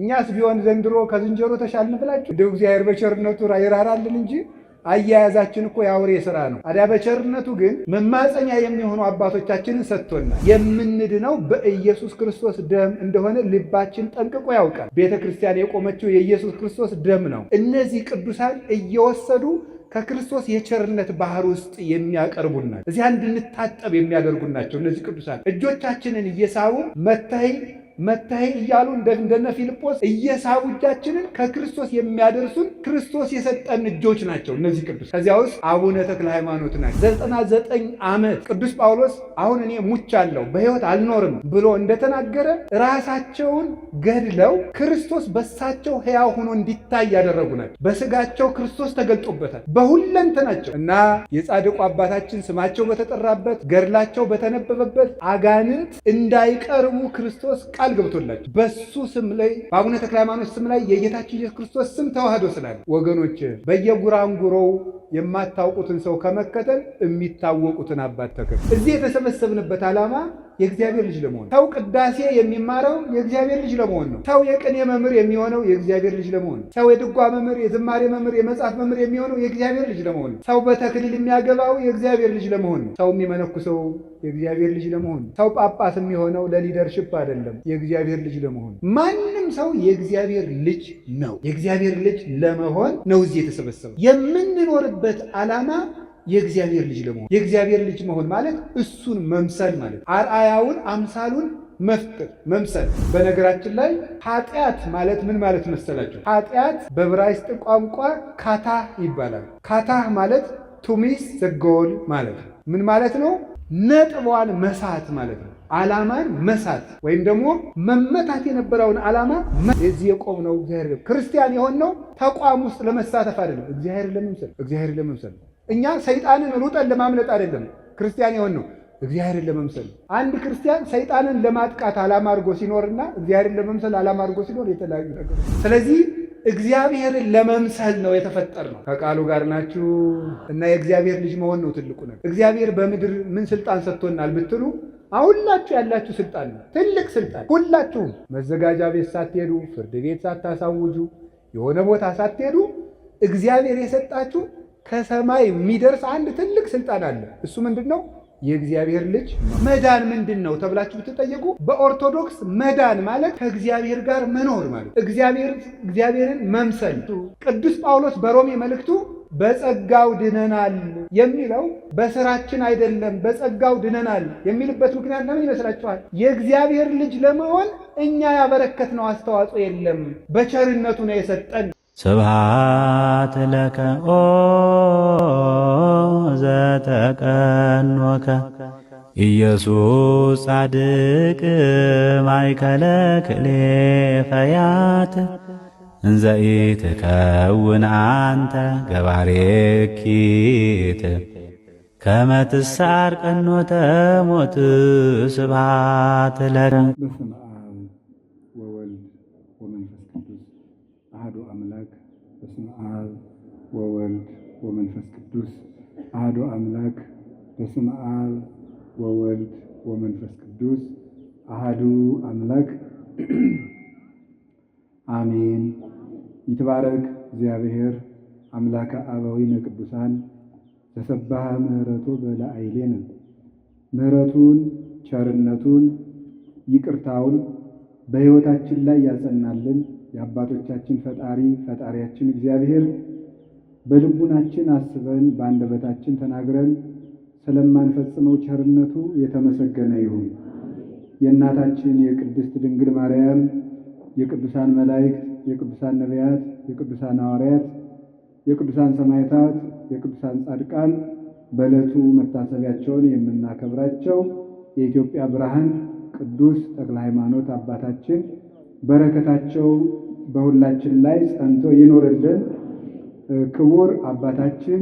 እኛስ ቢሆን ዘንድሮ ከዝንጀሮ ተሻልን ብላችሁ እንደው እግዚአብሔር በቸርነቱ ይራራልን እንጂ አያያዛችን እኮ የአውሬ ሥራ ነው። ታዲያ በቸርነቱ ግን መማፀኛ የሚሆኑ አባቶቻችንን ሰጥቶናል። የምንድነው በኢየሱስ ክርስቶስ ደም እንደሆነ ልባችን ጠንቅቆ ያውቃል። ቤተ ክርስቲያን የቆመችው የኢየሱስ ክርስቶስ ደም ነው። እነዚህ ቅዱሳን እየወሰዱ ከክርስቶስ የቸርነት ባህር ውስጥ የሚያቀርቡናል። እዚያ እንድንታጠብ የሚያደርጉን ናቸው። እነዚህ ቅዱሳን እጆቻችንን እየሳቡ መታይ እያሉ እንደነ ፊልጶስ እየሳቡ እጃችንን ከክርስቶስ የሚያደርሱን ክርስቶስ የሰጠን እጆች ናቸው እነዚህ ቅዱስ። ከዚያ ውስጥ አቡነ ተክለ ሃይማኖት ናቸው። 99 ዓመት ቅዱስ ጳውሎስ አሁን እኔ ሙቻለሁ በሕይወት አልኖርም ብሎ እንደተናገረ ራሳቸውን ገድለው ክርስቶስ በሳቸው ሕያው ሆኖ እንዲታይ ያደረጉ ናቸው። በስጋቸው ክርስቶስ ተገልጦበታል በሁለንተናቸው እና የጻድቁ አባታችን ስማቸው በተጠራበት ገድላቸው በተነበበበት አጋንንት እንዳይቀርቡ ክርስቶስ ቃል ገብቶላችሁ በሱ ስም ላይ በአቡነ ተክለ ሃይማኖት ስም ላይ የጌታችን ኢየሱስ ክርስቶስ ስም ተዋህዶ ስላለ ወገኖች በየጉራንጉሮው የማታውቁትን ሰው ከመከተል የሚታወቁትን አባት ተከተሉ። እዚህ የተሰበሰብንበት ዓላማ የእግዚአብሔር ልጅ ለመሆን ሰው ቅዳሴ የሚማረው የእግዚአብሔር ልጅ ለመሆን ነው። ሰው የቅኔ መምህር የሚሆነው የእግዚአብሔር ልጅ ለመሆን ነው። ሰው የድጓ መምህር፣ የዝማሬ መምህር፣ የመጽሐፍ መምህር የሚሆነው የእግዚአብሔር ልጅ ለመሆን ነው። ሰው በተክሊል የሚያገባው የእግዚአብሔር ልጅ ለመሆን ነው። ሰው የሚመነኩሰው የእግዚአብሔር ልጅ ለመሆን ነው። ሰው ጳጳስ የሚሆነው ለሊደርሽፕ አይደለም፣ የእግዚአብሔር ልጅ ለመሆን። ማንም ሰው የእግዚአብሔር ልጅ ነው። የእግዚአብሔር ልጅ ለመሆን ነው እዚህ የተሰበሰበው። የምንኖርበት ዓላማ የእግዚአብሔር ልጅ ለመሆን። የእግዚአብሔር ልጅ መሆን ማለት እሱን መምሰል ማለት አርአያውን አምሳሉን መፍጠር መምሰል። በነገራችን ላይ ኃጢአት ማለት ምን ማለት መሰላችሁ? ኃጢአት በዕብራይስጥ ቋንቋ ካታህ ይባላል። ካታህ ማለት ቱሚስ ዘጎል ማለት ነው። ምን ማለት ነው? ነጥቧን መሳት ማለት ነው። ዓላማን መሳት ወይም ደግሞ መመታት የነበረውን ዓላማ እዚህ የቆምነው እግዚአብሔር ክርስቲያን የሆነው ተቋም ውስጥ ለመሳተፍ አይደለም፣ እግዚአብሔር ለመምሰል እኛ ሰይጣንን ሩጠን ለማምለጥ አይደለም ክርስቲያን የሆነው እግዚአብሔርን ለመምሰል። አንድ ክርስቲያን ሰይጣንን ለማጥቃት ዓላማ አድርጎ ሲኖርና እግዚአብሔርን ለመምሰል ዓላማ አድርጎ ሲኖር የተለያዩ ነገሮች። ስለዚህ እግዚአብሔርን ለመምሰል ነው የተፈጠርነው። ከቃሉ ጋር ናችሁ እና የእግዚአብሔር ልጅ መሆን ነው ትልቁ ነገር። እግዚአብሔር በምድር ምን ስልጣን ሰጥቶናል ብትሉ ሁላችሁ ያላችሁ ስልጣን ነው፣ ትልቅ ስልጣን። ሁላችሁም መዘጋጃ ቤት ሳትሄዱ፣ ፍርድ ቤት ሳታሳውጁ፣ የሆነ ቦታ ሳትሄዱ እግዚአብሔር የሰጣችሁ ከሰማይ የሚደርስ አንድ ትልቅ ስልጣን አለ። እሱ ምንድን ነው? የእግዚአብሔር ልጅ መዳን ምንድን ነው ተብላችሁ ብትጠየቁ በኦርቶዶክስ መዳን ማለት ከእግዚአብሔር ጋር መኖር ማለት እግዚአብሔርን መምሰል። ቅዱስ ጳውሎስ በሮሜ መልእክቱ በጸጋው ድነናል የሚለው በስራችን አይደለም፣ በጸጋው ድነናል የሚልበት ምክንያት ለምን ይመስላችኋል? የእግዚአብሔር ልጅ ለመሆን እኛ ያበረከትነው አስተዋጽኦ የለም፣ በቸርነቱ ነው የሰጠን። ስብሐት ለከ ኦ ዘተቀኖከ ኢየሱስ ጻድቅ ማእከለ ክልኤ ፈያት እንዘ ኢትከውን አንተ ገባሬ ኪት ከመ ትሳር ቀኖተ ሞት። ስብሐት ለከ በስመ አብ ወወልድ ወመንፈስ ቅዱስ አሐዱ አምላክ። በስመ አብ ወወልድ ወመንፈስ ቅዱስ አሐዱ አምላክ። በስመ አብ ወወልድ ወመንፈስ ቅዱስ አሐዱ አምላክ አሜን። ይትባረክ እግዚአብሔር አምላከ አበዊነ ቅዱሳን ዘሰብሐ ምሕረቱ በላዕሌነ። ምሕረቱን ቸርነቱን ይቅርታውን በሕይወታችን ላይ ያጸናልን የአባቶቻችን ፈጣሪያችን እግዚአብሔር በልቡናችን አስበን በአንደበታችን ተናግረን ስለማንፈጽመው ቸርነቱ የተመሰገነ ይሁን። የእናታችን የቅድስት ድንግል ማርያም የቅዱሳን መላእክት፣ የቅዱሳን ነቢያት፣ የቅዱሳን ሐዋርያት፣ የቅዱሳን ሰማዕታት፣ የቅዱሳን ጻድቃን በዕለቱ መታሰቢያቸውን የምናከብራቸው የኢትዮጵያ ብርሃን ቅዱስ ተክለ ሃይማኖት አባታችን በረከታቸው በሁላችን ላይ ጸንቶ ይኖርልን። ክቡር አባታችን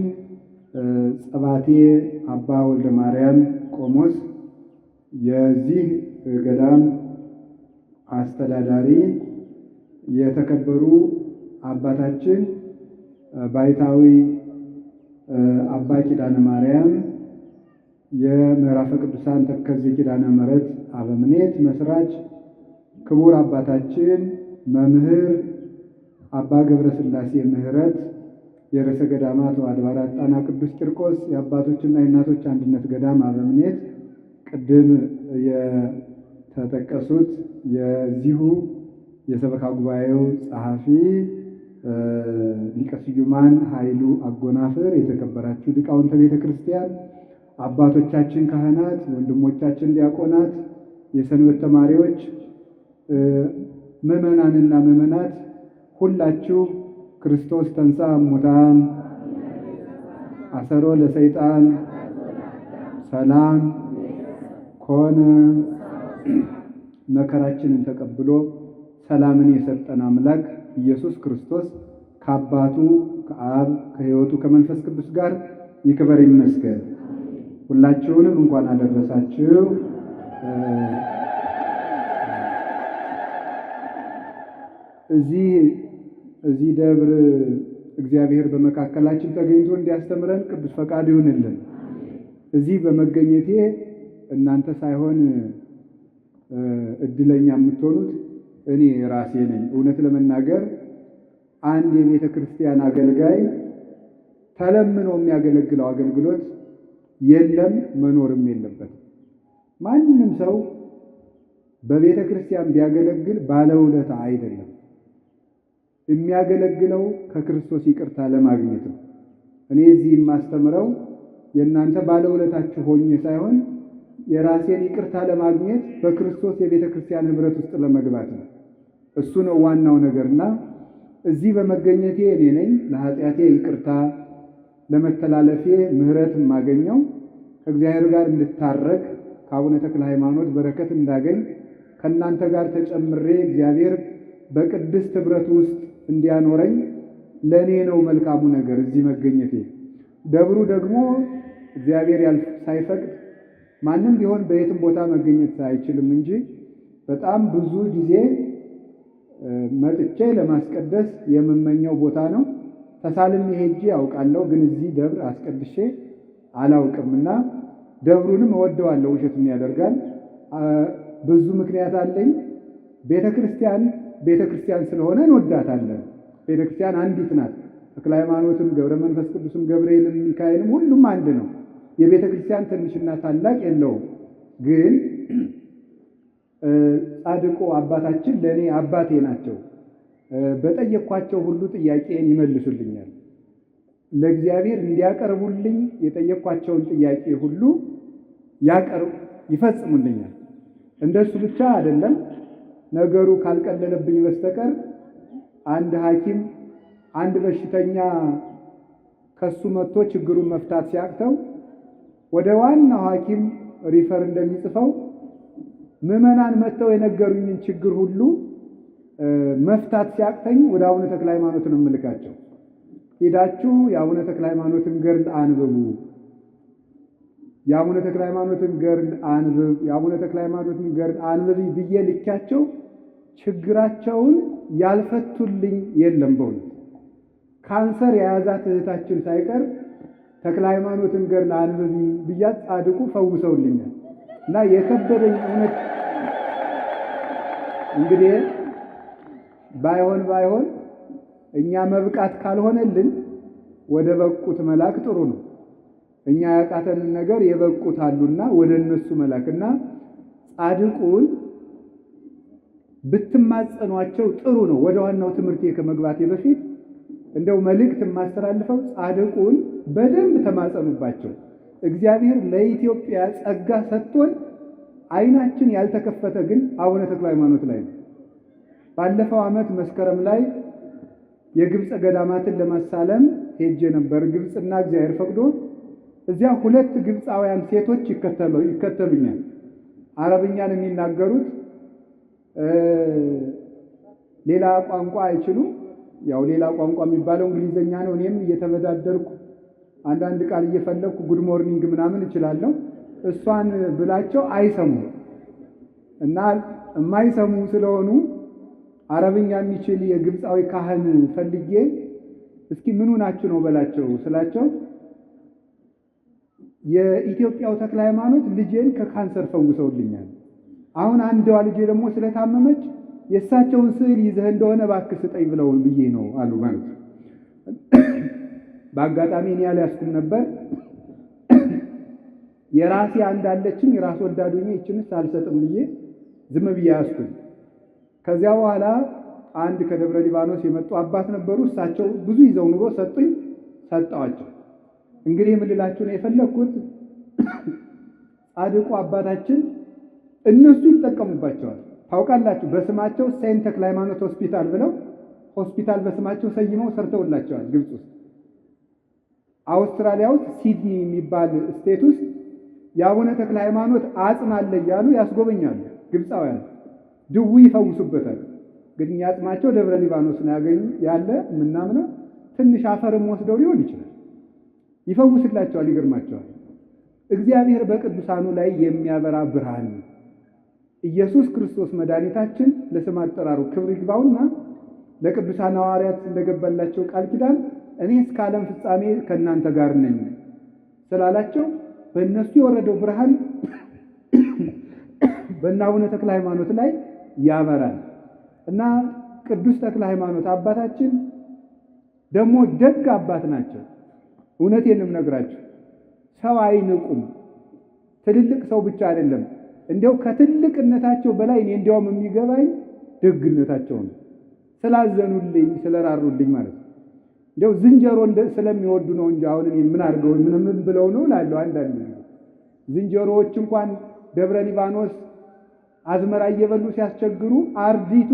ጸባቴ አባ ወልደ ማርያም ቆሞስ የዚህ ገዳም አስተዳዳሪ፣ የተከበሩ አባታችን ባይታዊ አባ ኪዳነ ማርያም የምዕራፈ ቅዱሳን ተከዜ ኪዳነ ምሕረት አበምኔት መስራች፣ ክቡር አባታችን መምህር አባ ገብረ ሥላሴ ምህረት የርዕሰ ገዳማት ወአድባራት ጣና ቅዱስ ቂርቆስ የአባቶችና የእናቶች አንድነት ገዳም አበምኔት፣ ቅድም የተጠቀሱት የዚሁ የሰበካ ጉባኤው ጸሐፊ ሊቀ ስዩማን ኃይሉ አጎናፍር፣ የተከበራችሁ ሊቃውንተ ቤተ ክርስቲያን፣ አባቶቻችን ካህናት፣ ወንድሞቻችን ዲያቆናት፣ የሰንበት ተማሪዎች፣ ምዕመናንና ምዕመናት ሁላችሁ ክርስቶስ ተንሥአ እሙታን አሰሮ ለሰይጣን ሰላም ኮነ፣ መከራችንን ተቀብሎ ሰላምን የሰጠን አምላክ ኢየሱስ ክርስቶስ ከአባቱ ከአብ ከሕይወቱ ከመንፈስ ቅዱስ ጋር ይክበር ይመስገን። ሁላችሁንም እንኳን አደረሳችሁ። እዚህ ደብር እግዚአብሔር በመካከላችን ተገኝቶ እንዲያስተምረን ቅዱስ ፈቃድ ይሁንልን። እዚህ በመገኘቴ እናንተ ሳይሆን እድለኛ የምትሆኑት እኔ ራሴ ነኝ። እውነት ለመናገር አንድ የቤተ ክርስቲያን አገልጋይ ተለምኖ የሚያገለግለው አገልግሎት የለም፣ መኖርም የለበትም። ማንም ሰው በቤተ ክርስቲያን ቢያገለግል ባለውለታ አይደለም። የሚያገለግለው ከክርስቶስ ይቅርታ ለማግኘት ነው። እኔ እዚህ የማስተምረው የእናንተ ባለውለታችሁ ሆኜ ሳይሆን የራሴን ይቅርታ ለማግኘት በክርስቶስ የቤተ ክርስቲያን ኅብረት ውስጥ ለመግባት ነው። እሱ ነው ዋናው ነገርና እዚህ በመገኘቴ እኔ ነኝ ለኃጢአቴ ይቅርታ ለመተላለፌ ምሕረት የማገኘው ከእግዚአብሔር ጋር እንድታረቅ ከአቡነ ተክለ ሃይማኖት በረከት እንዳገኝ ከእናንተ ጋር ተጨምሬ እግዚአብሔር በቅድስት ኅብረት ውስጥ እንዲያኖረኝ ለእኔ ነው መልካሙ ነገር እዚህ መገኘቴ። ደብሩ ደግሞ እግዚአብሔር ሳይፈቅድ ማንም ቢሆን በየትም ቦታ መገኘት አይችልም እንጂ በጣም ብዙ ጊዜ መጥቼ ለማስቀደስ የምመኘው ቦታ ነው። ተሳልሜ ሄጄ ያውቃለሁ፣ ግን እዚህ ደብር አስቀድሼ አላውቅምና ደብሩንም እወደዋለሁ። ውሸትም ያደርጋል። ብዙ ምክንያት አለኝ። ቤተክርስቲያን ስለሆነ እንወዳታለን። ቤተክርስቲያን አንዲት ናት። ተክለ ሃይማኖትም ገብረ መንፈስ ቅዱስም ገብርኤልም ሚካኤልም ሁሉም አንድ ነው። የቤተክርስቲያን ትንሽና ታላቅ የለውም። ግን ጻድቁ አባታችን ለእኔ አባቴ ናቸው። በጠየኳቸው ሁሉ ጥያቄን ይመልሱልኛል። ለእግዚአብሔር እንዲያቀርቡልኝ የጠየኳቸውን ጥያቄ ሁሉ ይፈጽሙልኛል። እንደሱ ብቻ አይደለም፣ ነገሩ ካልቀለለብኝ በስተቀር አንድ ሐኪም አንድ በሽተኛ ከሱ መጥቶ ችግሩን መፍታት ሲያቅተው ወደ ዋናው ሐኪም ሪፈር እንደሚጽፈው ምዕመናን መጥተው የነገሩኝን ችግር ሁሉ መፍታት ሲያቅተኝ ወደ አቡነ ተክለ ሃይማኖት ነው የምልካቸው። ሄዳችሁ የአቡነ ተክለ ሃይማኖትን ገድል አንብቡ፣ የአቡነ ተክለ ሃይማኖትን ገድል አንብብ፣ የአቡነ ተክለ ሃይማኖትን ገድል አንብቢ ብዬ ልኪያቸው ችግራቸውን ያልፈቱልኝ የለም። በእውነት ካንሰር የያዛት እህታችን ሳይቀር ተክለ ሃይማኖትን ገድል አንብቢ ብያት ጻድቁ ፈውሰውልኛል። እና የከበደኝ እውነት እንግዲህ ባይሆን እኛ መብቃት ካልሆነልን ወደ በቁት መላክ ጥሩ ነው። እኛ ያቃተንን ነገር የበቁት አሉና ወደ እነሱ መላክና ጻድቁን ብትማጸኗቸው ጥሩ ነው። ወደ ዋናው ትምህርቴ ከመግባቴ በፊት እንደው መልእክት የማስተላልፈው ጻድቁን በደንብ ተማጸኑባቸው። እግዚአብሔር ለኢትዮጵያ ጸጋ ሰጥቶን ዓይናችን ያልተከፈተ ግን አቡነ ተክለ ሃይማኖት ላይ ነው። ባለፈው ዓመት መስከረም ላይ የግብፅ ገዳማትን ለማሳለም ሄጄ ነበር። ግብፅና እግዚአብሔር ፈቅዶ እዚያ 2 ግብፃውያን ሴቶች ይከተሉኛል። አረብኛን የሚናገሩት ሌላ ቋንቋ አይችሉም። ያው ሌላ ቋንቋ የሚባለው እንግሊዘኛ ነው። እኔም እየተበዳደርኩ አንዳንድ ቃል እየፈለኩ ጉድ ሞርኒንግ ምናምን እችላለሁ። እሷን ብላቸው አይሰሙም እና የማይሰሙ ስለሆኑ አረብኛ የሚችል የግብፃዊ ካህን ፈልጌ እስኪ ምኑ ናችሁ ነው በላቸው ስላቸው የኢትዮጵያው ተክለ ሃይማኖት ልጄን ከካንሰር ፈውሰውልኛል። አሁን አንዷ ልጄ ደግሞ ስለታመመች የእሳቸውን ስዕል ይዘህ እንደሆነ እባክህ ስጠኝ ብለውን ብዬ ነው አሉ ማለት ነው። በአጋጣሚ እኔ ያልያዝኩም ነበር። የራሴ አንድ አለችኝ ራስ ወዳዱኝ እችንስ አልሰጥም ብዬ ዝም ብዬ ያዝኩኝ። ከዚያ በኋላ አንድ ከደብረ ሊባኖስ የመጡ አባት ነበሩ። እሳቸው ብዙ ይዘው ኑሮ ሰጡኝ፣ ሰጣዋቸው። እንግዲህ ምን ልላችሁ ነው የፈለኩት፣ ጻድቁ አባታችን እነሱ ይጠቀሙባቸዋል። ታውቃላችሁ፣ በስማቸው ሴንት ተክለ ሃይማኖት ሆስፒታል ብለው ሆስፒታል በስማቸው ሰይመው ሰርተውላቸዋል። ግብጽ ውስጥ፣ አውስትራሊያ ውስጥ ሲድኒ የሚባል ስቴት ውስጥ የአቡነ ተክለ ሃይማኖት አጽም አለ እያሉ ያስጎበኛሉ ግብፃውያን። ድዊ ይፈውሱበታል። ግን እኛ አጽማቸው ደብረ ሊባኖስ ነው ያገኙ ያለ ምናምነው። ትንሽ አፈርም ወስደው ሊሆን ይችላል፣ ይፈውስላቸዋል። ይገርማቸዋል። እግዚአብሔር በቅዱሳኑ ላይ የሚያበራ ብርሃን ነው። ኢየሱስ ክርስቶስ መድኃኒታችን ለስም አጠራሩ ክብር ይግባውና ለቅዱሳን ሐዋርያት እንደገባላቸው ቃል ኪዳን እኔ እስከ ዓለም ፍጻሜ ከእናንተ ጋር ነኝ ስላላቸው በእነሱ የወረደው ብርሃን በእነ አቡነ ተክለ ሃይማኖት ላይ ያበራል እና ቅዱስ ተክለ ሃይማኖት አባታችን ደግሞ ደግ አባት ናቸው። እውነቴንም ነግራችሁ ሰው አይንቁም። ትልልቅ ሰው ብቻ አይደለም፣ እንዲያው ከትልቅነታቸው በላይ እኔ እንዲያውም የሚገባኝ ደግነታቸው ነው። ስላዘኑልኝ ስለራሩልኝ ማለት ነው። እንዲያው ዝንጀሮ ስለሚወዱ ነው እንጂ አሁን እኔ ምን አድርገው ምን ብለው ነው እላለሁ። አንዳንድ ጊዜ ዝንጀሮዎች እንኳን ደብረ ሊባኖስ አዝመራ እየበሉ ሲያስቸግሩ አርዲቱ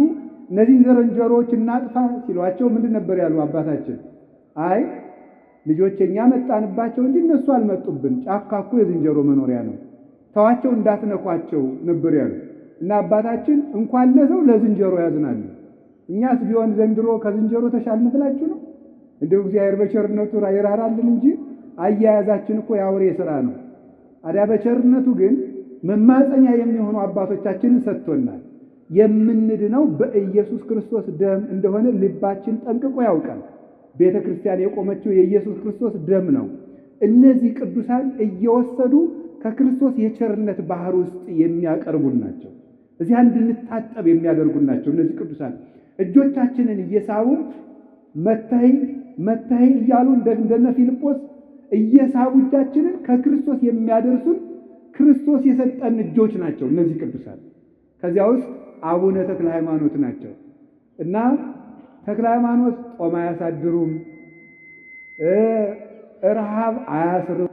እነዚህን ዝንጀሮዎች እናጥፋ ሲሏቸው ምንድን ነበር ያሉ አባታችን? አይ ልጆች እኛ መጣንባቸው እንጂ እነሱ አልመጡብን፣ ጫካ እኮ የዝንጀሮ መኖሪያ ነው፣ ተዋቸው እንዳትነኳቸው ነበር ያሉ እና አባታችን እንኳን ለሰው ለዝንጀሮ ያዝናሉ። እኛስ ቢሆን ዘንድሮ ከዝንጀሮ ተሻልን ብላችሁ ነው? እንደው እግዚአብሔር በቸርነቱ ይራራልን እንጂ አያያዛችን እኮ የአውሬ ሥራ ነው። አዲያ በቸርነቱ ግን መማፀኛ የሚሆኑ አባቶቻችንን ሰጥቶናል። የምንድነው በኢየሱስ ክርስቶስ ደም እንደሆነ ልባችን ጠንቅቆ ያውቃል። ቤተ ክርስቲያን የቆመችው የኢየሱስ ክርስቶስ ደም ነው። እነዚህ ቅዱሳን እየወሰዱ ከክርስቶስ የቸርነት ባህር ውስጥ የሚያቀርቡን ናቸው። እዚያ እንድንታጠብ የሚያደርጉን ናቸው። እነዚህ ቅዱሳን እጆቻችንን እየሳቡ መታይ እያሉ እንደነ ፊልጶስ እየሳቡ እጃችንን ከክርስቶስ የሚያደርሱን ክርስቶስ የሰጠን እጆች ናቸው እነዚህ ቅዱሳን። ከዚያ ውስጥ አቡነ ተክለ ሃይማኖት ናቸው እና ተክለ ሃይማኖት ጾም አያሳድሩም፣ ረሃብ አያስርም።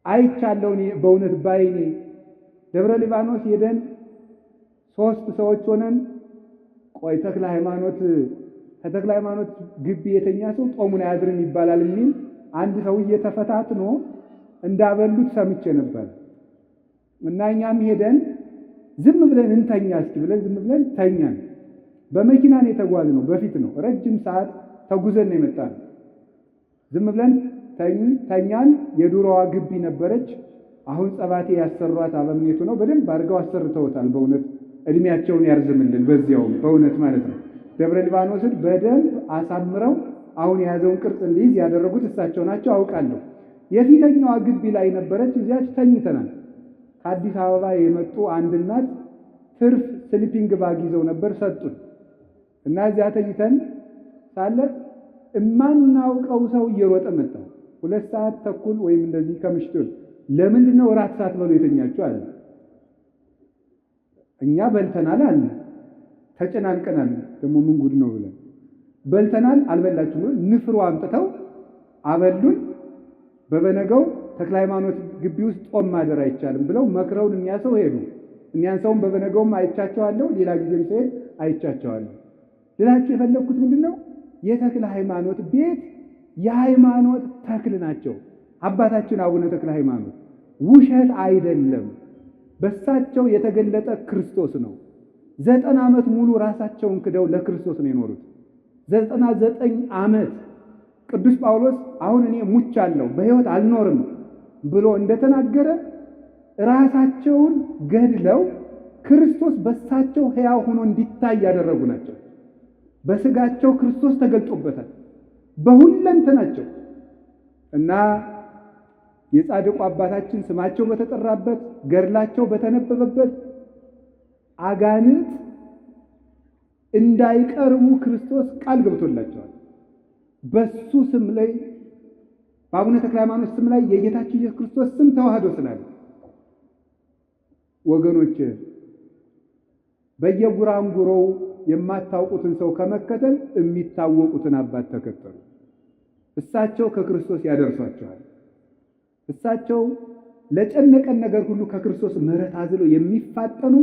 አይቻለሁ እኔ በእውነት ባይኔ ደብረ ሊባኖስ ሄደን 3 ሰዎች ሆነን ቆይ ተክለ ሃይማኖት ከተክለ ሃይማኖት ግቢ የተኛ ሰው ጾሙን አያድርም ይባላል የሚል አንድ ሰውዬ ተፈታትኖ እንዳበሉት ሰምቼ ነበር እና እኛም ሄደን ዝም ብለን እንተኛ እስኪ ብለን ዝም ብለን ተኛን። በመኪና ነው የተጓዝነው፣ በፊት ነው ረጅም ሰዓት ተጉዘን ነው የመጣነው። ዝም ብለን ተኛን። የዱሮዋ ግቢ ነበረች። አሁን ጸባቴ ያሰሯት አበምኔቱ ነው። በደንብ አድርገው አሰርተውታል። በእውነት እድሜያቸውን ያርዝምልን። በዚያውም በእውነት ማለት ነው ደብረ ሊባኖስን በደንብ አሳምረው አሁን የያዘውን ቅርጽ እንዲይዝ ያደረጉት እሳቸው ናቸው አውቃለሁ። የፊተኛዋ ግቢ ላይ ነበረች። እዚያች ተኝተናል። ከአዲስ አበባ የመጡ አንድ እናት ትርፍ ስሊፒንግ ባግ ይዘው ነበር ሰጡን እና እዚያ ተኝተን ሳለ እማናውቀው ሰው እየሮጠ መጣ። 2 ሰዓት ተኩል ወይም እንደዚህ ከምሽቱ ለምንድን ነው እራት ሳትበሉ የተኛችሁ አለ። እኛ በልተናል አለ። ተጨናንቀናል። ደግሞ ምን ጉድ ነው ብለን በልተናል አልበላችሁም? ንፍሮ አምጥተው አበሉን። በበነገው ተክለ ሃይማኖት ግቢ ውስጥ ጾም ማደር አይቻልም ብለው መክረውን እኛ ሰው ሄዱ። እኛን ሰውም በበነገውም አይቻቸዋለሁ፣ ሌላ ጊዜም ሲሄድ አይቻቸዋለሁ። ሌላቸው የፈለኩት ምንድነው የተክለ ሃይማኖት ቤት የሃይማኖት ተክል ናቸው። አባታችን አቡነ ተክለ ሃይማኖት ውሸት አይደለም፣ በሳቸው የተገለጠ ክርስቶስ ነው። 90 ዓመት ሙሉ ራሳቸውን ክደው ለክርስቶስ ነው የኖሩት። 99 ዓመት ቅዱስ ጳውሎስ አሁን እኔ ሙቻለሁ በሕይወት አልኖርም ብሎ እንደተናገረ ራሳቸውን ገድለው ክርስቶስ በሳቸው ሕያው ሆኖ እንዲታይ ያደረጉ ናቸው። በስጋቸው ክርስቶስ ተገልጦበታል በሁለንተናቸው እና የጻድቁ አባታችን ስማቸው በተጠራበት ገድላቸው በተነበበበት አጋንንት እንዳይቀርቡ ክርስቶስ ቃል ገብቶላቸዋል። በሱ ስም ላይ በአቡነ ተክለ ሃይማኖት ስም ላይ የጌታችን ኢየሱስ ክርስቶስ ስም ተዋህዶ ስላለ ወገኖች በየጉራንጉሮው የማታውቁትን ሰው ከመከተል የሚታወቁትን አባት ተከተሉ። እሳቸው ከክርስቶስ ያደርሷቸዋል። እሳቸው ለጨነቀን ነገር ሁሉ ከክርስቶስ ምሕረት አዝለው የሚፋጠኑ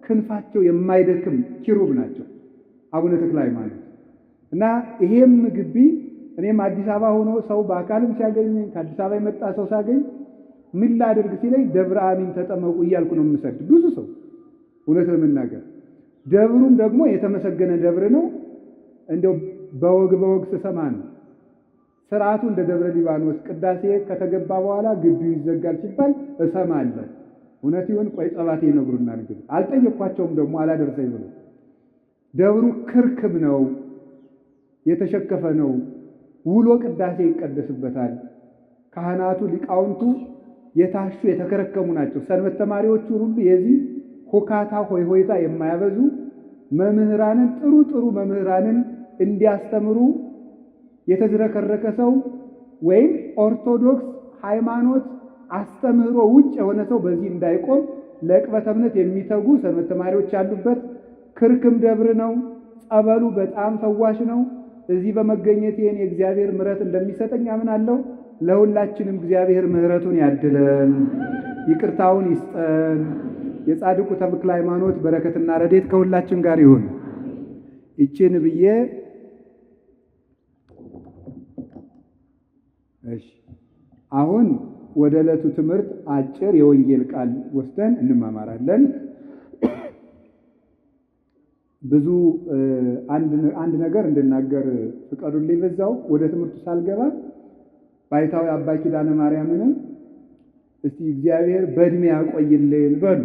ክንፋቸው የማይደክም ኪሩብ ናቸው አቡነ ተክለ ሃይማኖት እና ይሄም ግቢ እኔም አዲስ አበባ ሆኖ ሰው በአካልም ሲያገኝ ከአዲስ አበባ የመጣ ሰው ሳገኝ ምን ላድርግ ሲለኝ ደብረ አሚን ተጠመቁ እያልኩ ነው የምሰድ ብዙ ሰው እውነት ለመናገር ደብሩም ደግሞ የተመሰገነ ደብር ነው። እንደው በወግ ስሰማ ነው ስርዓቱ እንደ ደብረ ሊባኖስ ቅዳሴ ከተገባ በኋላ ግቢው ይዘጋል ሲባል እሰማለሁ። እውነት ይሁን ቆይ ጸባቴ ይነግሩናል። ግን አልጠየኳቸውም ደግሞ አላደርሰኝ ብሎ ደብሩ ክርክብ ነው፣ የተሸከፈ ነው። ውሎ ቅዳሴ ይቀደስበታል። ካህናቱ ሊቃውንቱ የታሹ የተከረከሙ ናቸው። ሰንበት ተማሪዎቹ ሁሉ የዚህ ሁካታ ሆይሆይታ የማያበዙ መምህራንን ጥሩ መምህራንን እንዲያስተምሩ የተዝረከረከ ሰው ወይም ኦርቶዶክስ ሃይማኖት አስተምህሮ ውጭ የሆነ ሰው በዚህ እንዳይቆም ለዕቅበተ እምነት የሚተጉ ሰንበት ተማሪዎች ያሉበት ክርክም ደብር ነው። ጸበሉ በጣም ፈዋሽ ነው። እዚህ በመገኘት ይህን የእግዚአብሔር ምሕረት እንደሚሰጠኝ አምናለሁ። ለሁላችንም እግዚአብሔር ምሕረቱን ያድለን፣ ይቅርታውን ይስጠን። የጻድቁ ተክለ ሃይማኖት በረከትና ረድኤት ከሁላችን ጋር ይሁን። ይችን ብዬ አሁን ወደ ዕለቱ ትምህርት አጭር የወንጌል ቃል ወስደን እንማማራለን። ብዙ አንድ ነገር እንድናገር ፍቀዱልኝ። በዛው ወደ ትምህርቱ ሳልገባ ባይታዊ አባ ኪዳነ ማርያምንም እስቲ እግዚአብሔር በእድሜ ያቆይልን በሉ።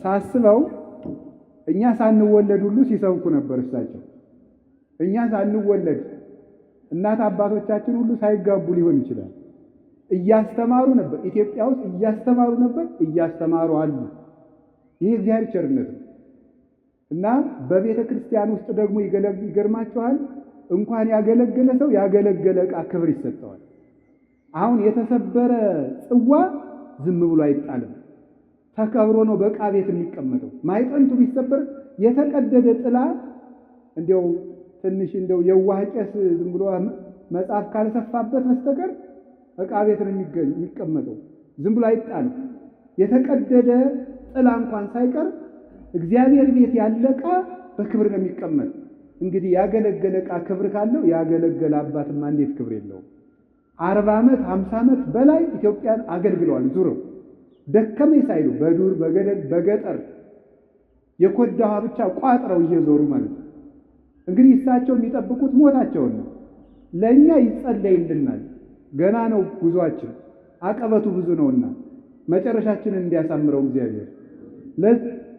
ሳስበው እኛ ሳንወለድ ሁሉ ሲሰብኩ ነበር እሳቸው። እኛ ሳንወለድ እናት አባቶቻችን ሁሉ ሳይጋቡ ሊሆን ይችላል እያስተማሩ ነበር። ኢትዮጵያ ውስጥ እያስተማሩ ነበር፣ እያስተማሩ አሉ። ይህ እግዚአብሔር ቸርነት ነው እና በቤተ ክርስቲያን ውስጥ ደግሞ ይገርማችኋል፣ እንኳን ያገለገለ ሰው ያገለገለ ዕቃ ክብር ይሰጠዋል። አሁን የተሰበረ ጽዋ ዝም ብሎ አይጣልም፣ ተከብሮ ነው በዕቃ ቤት የሚቀመጠው። ማይጠንቱ ቢሰበር የተቀደደ ጥላ እንደው ትንሽ እንደው የዋህ ቄስ ዝም ብሎ መጽሐፍ ካልሰፋበት በስተቀር ዕቃ ቤት ነው የሚቀመጠው፣ ዝም ብሎ አይጣልም። የተቀደደ ጥላ እንኳን ሳይቀር እግዚአብሔር ቤት ያለ ዕቃ በክብር ነው የሚቀመጥ። እንግዲህ ያገለገለ ዕቃ ክብር ካለው ያገለገለ አባትማ እንዴት ክብር የለውም? 40 ዓመት 50 ዓመት በላይ ኢትዮጵያን አገልግለዋል። ዙረው ደከመኝ ሳይሉ በዱር በገደል በገጠር የኮዳ ውሃ ብቻ ቋጥረው እየዞሩ ማለት ነው። እንግዲህ እሳቸው የሚጠብቁት ሞታቸውን ነው። ለእኛ ይጸለይልናል። ገና ነው ጉዟችን፣ አቀበቱ ብዙ ነውና መጨረሻችንን እንዲያሳምረው እግዚአብሔር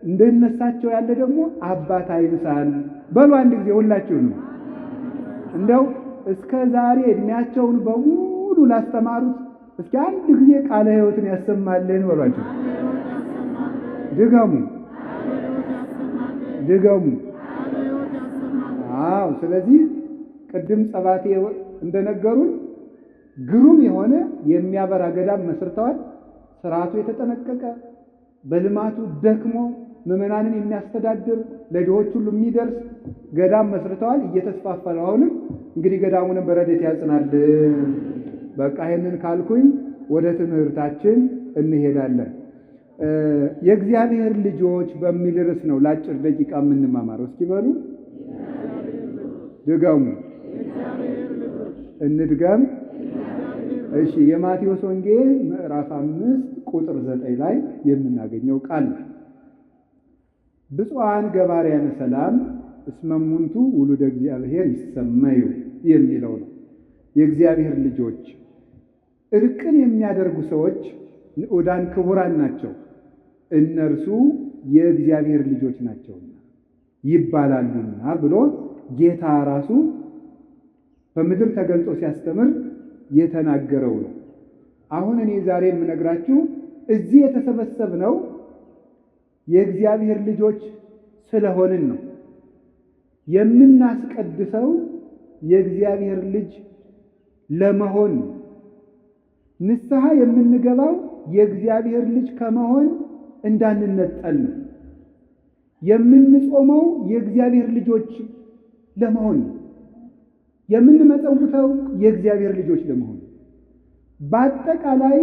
እንደነሳቸው ያለ ደግሞ አባት አይንሳን በሉ አንድ ጊዜ ሁላችሁ ነው። እንደው እስከ ዛሬ እድሜያቸውን በሙሉ ላስተማሩት እስኪ አንድ ጊዜ ቃለ ሕይወትን ያሰማልን በሏቸው። ድገሙ። አዎ። ስለዚህ ቅድም ጸባቴ እንደነገሩን ግሩም የሆነ የሚያበራ ገዳም መስርተዋል። ስርዓቱ የተጠነቀቀ በልማቱ ደክሞ ምዕመናንን የሚያስተዳድር ለድሆች ሁሉ የሚደርስ ገዳም መስርተዋል። እየተስፋፋ ነው። አሁንም እንግዲህ ገዳሙንም በረድኤት ያጽናልን። በቃ ይሄንን ካልኩኝ ወደ ትምህርታችን እንሄዳለን። የእግዚአብሔር ልጆች በሚል ርዕስ ነው ለአጭር ደቂቃ የምንማማረው። እስኪ በሉ ድገሙ። እንድገም። እሺ። የማቴዎስ ወንጌል ምዕራፍ 5 ቁጥር 9 ላይ የምናገኘው ቃል ነው። ብፁዓን ገባርያነ ሰላም እስመ እሙንቱ ውሉደ እግዚአብሔር ይሰመዩ የሚለው ነው። የእግዚአብሔር ልጆች እርቅን የሚያደርጉ ሰዎች ንዑዳን ክቡራን ናቸው፣ እነርሱ የእግዚአብሔር ልጆች ናቸውና ይባላሉና ብሎ ጌታ ራሱ በምድር ተገልጦ ሲያስተምር የተናገረው ነው። አሁን እኔ ዛሬ የምነግራችሁ እዚህ የተሰበሰብነው የእግዚአብሔር ልጆች ስለሆንን ነው። የምናስቀድሰው የእግዚአብሔር ልጅ ለመሆን ነው። ንስሐ የምንገባው የእግዚአብሔር ልጅ ከመሆን እንዳንነጠል ነው። የምንጾመው የእግዚአብሔር ልጆች ለመሆን ነው። የምንመጸውተው የእግዚአብሔር ልጆች ለመሆን ነው። በአጠቃላይ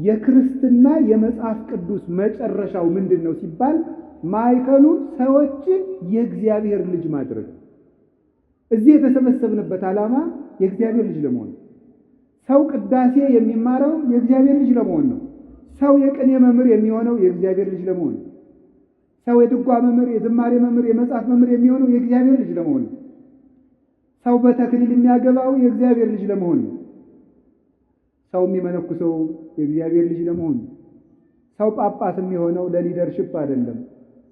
የክርስትና የመጽሐፍ ቅዱስ መጨረሻው ምንድን ነው ሲባል ማዕከሉ ሰዎችን የእግዚአብሔር ልጅ ማድረግ ነው። እዚህ የተሰበሰብንበት ዓላማ የእግዚአብሔር ልጅ ለመሆን ነው። ሰው ቅዳሴ የሚማረው የእግዚአብሔር ልጅ ለመሆን ነው። ሰው የቅኔ መምህር የሚሆነው የእግዚአብሔር ልጅ ለመሆን ነው። ሰው የድጓ መምህር፣ የዝማሬ መምህር፣ የመጽሐፍ መምህር የሚሆነው የእግዚአብሔር ልጅ ለመሆን ነው። ሰው በተክሊል የሚያገባው የእግዚአብሔር ልጅ ለመሆን ነው። ሰው የሚመነኩሰው የእግዚአብሔር ልጅ ለመሆን ነው። ሰው ጳጳስ የሚሆነው ለሊደርሽፕ አይደለም፣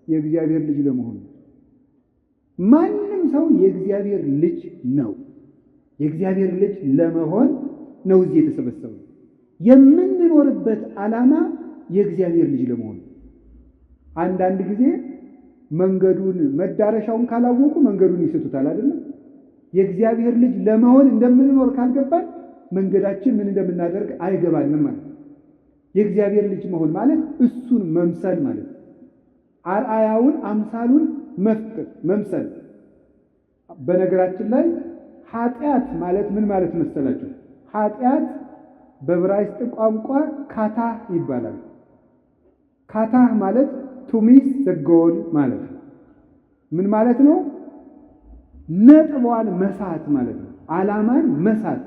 የእግዚአብሔር ልጅ ለመሆን ነው። ማንም ሰው የእግዚአብሔር ልጅ ነው። የእግዚአብሔር ልጅ ለመሆን ነው እዚህ የተሰበሰበው። የምንኖርበት ዓላማ የእግዚአብሔር ልጅ ለመሆን ነው። አንዳንድ ጊዜ መንገዱን መዳረሻውን ካላወቁ መንገዱን ይስቱታል አይደለም? የእግዚአብሔር ልጅ ለመሆን እንደምንኖር ካልገባን መንገዳችን ምን እንደምናደርግ አይገባንም ማለት ነው። የእግዚአብሔር ልጅ መሆን ማለት እሱን መምሰል ማለት ነው። አርአያውን አምሳሉን መምሰል። በነገራችን ላይ ኃጢአት ማለት ምን ማለት መሰላችሁ? ኃጢአት በዕብራይስጥ ቋንቋ ካታህ ይባላል። ካታህ ማለት ቱ ሚስ ዘ ጎል ማለት ነው። ምን ማለት ነው? ነጥቧን መሳት ማለት ነው። ዓላማን መሳት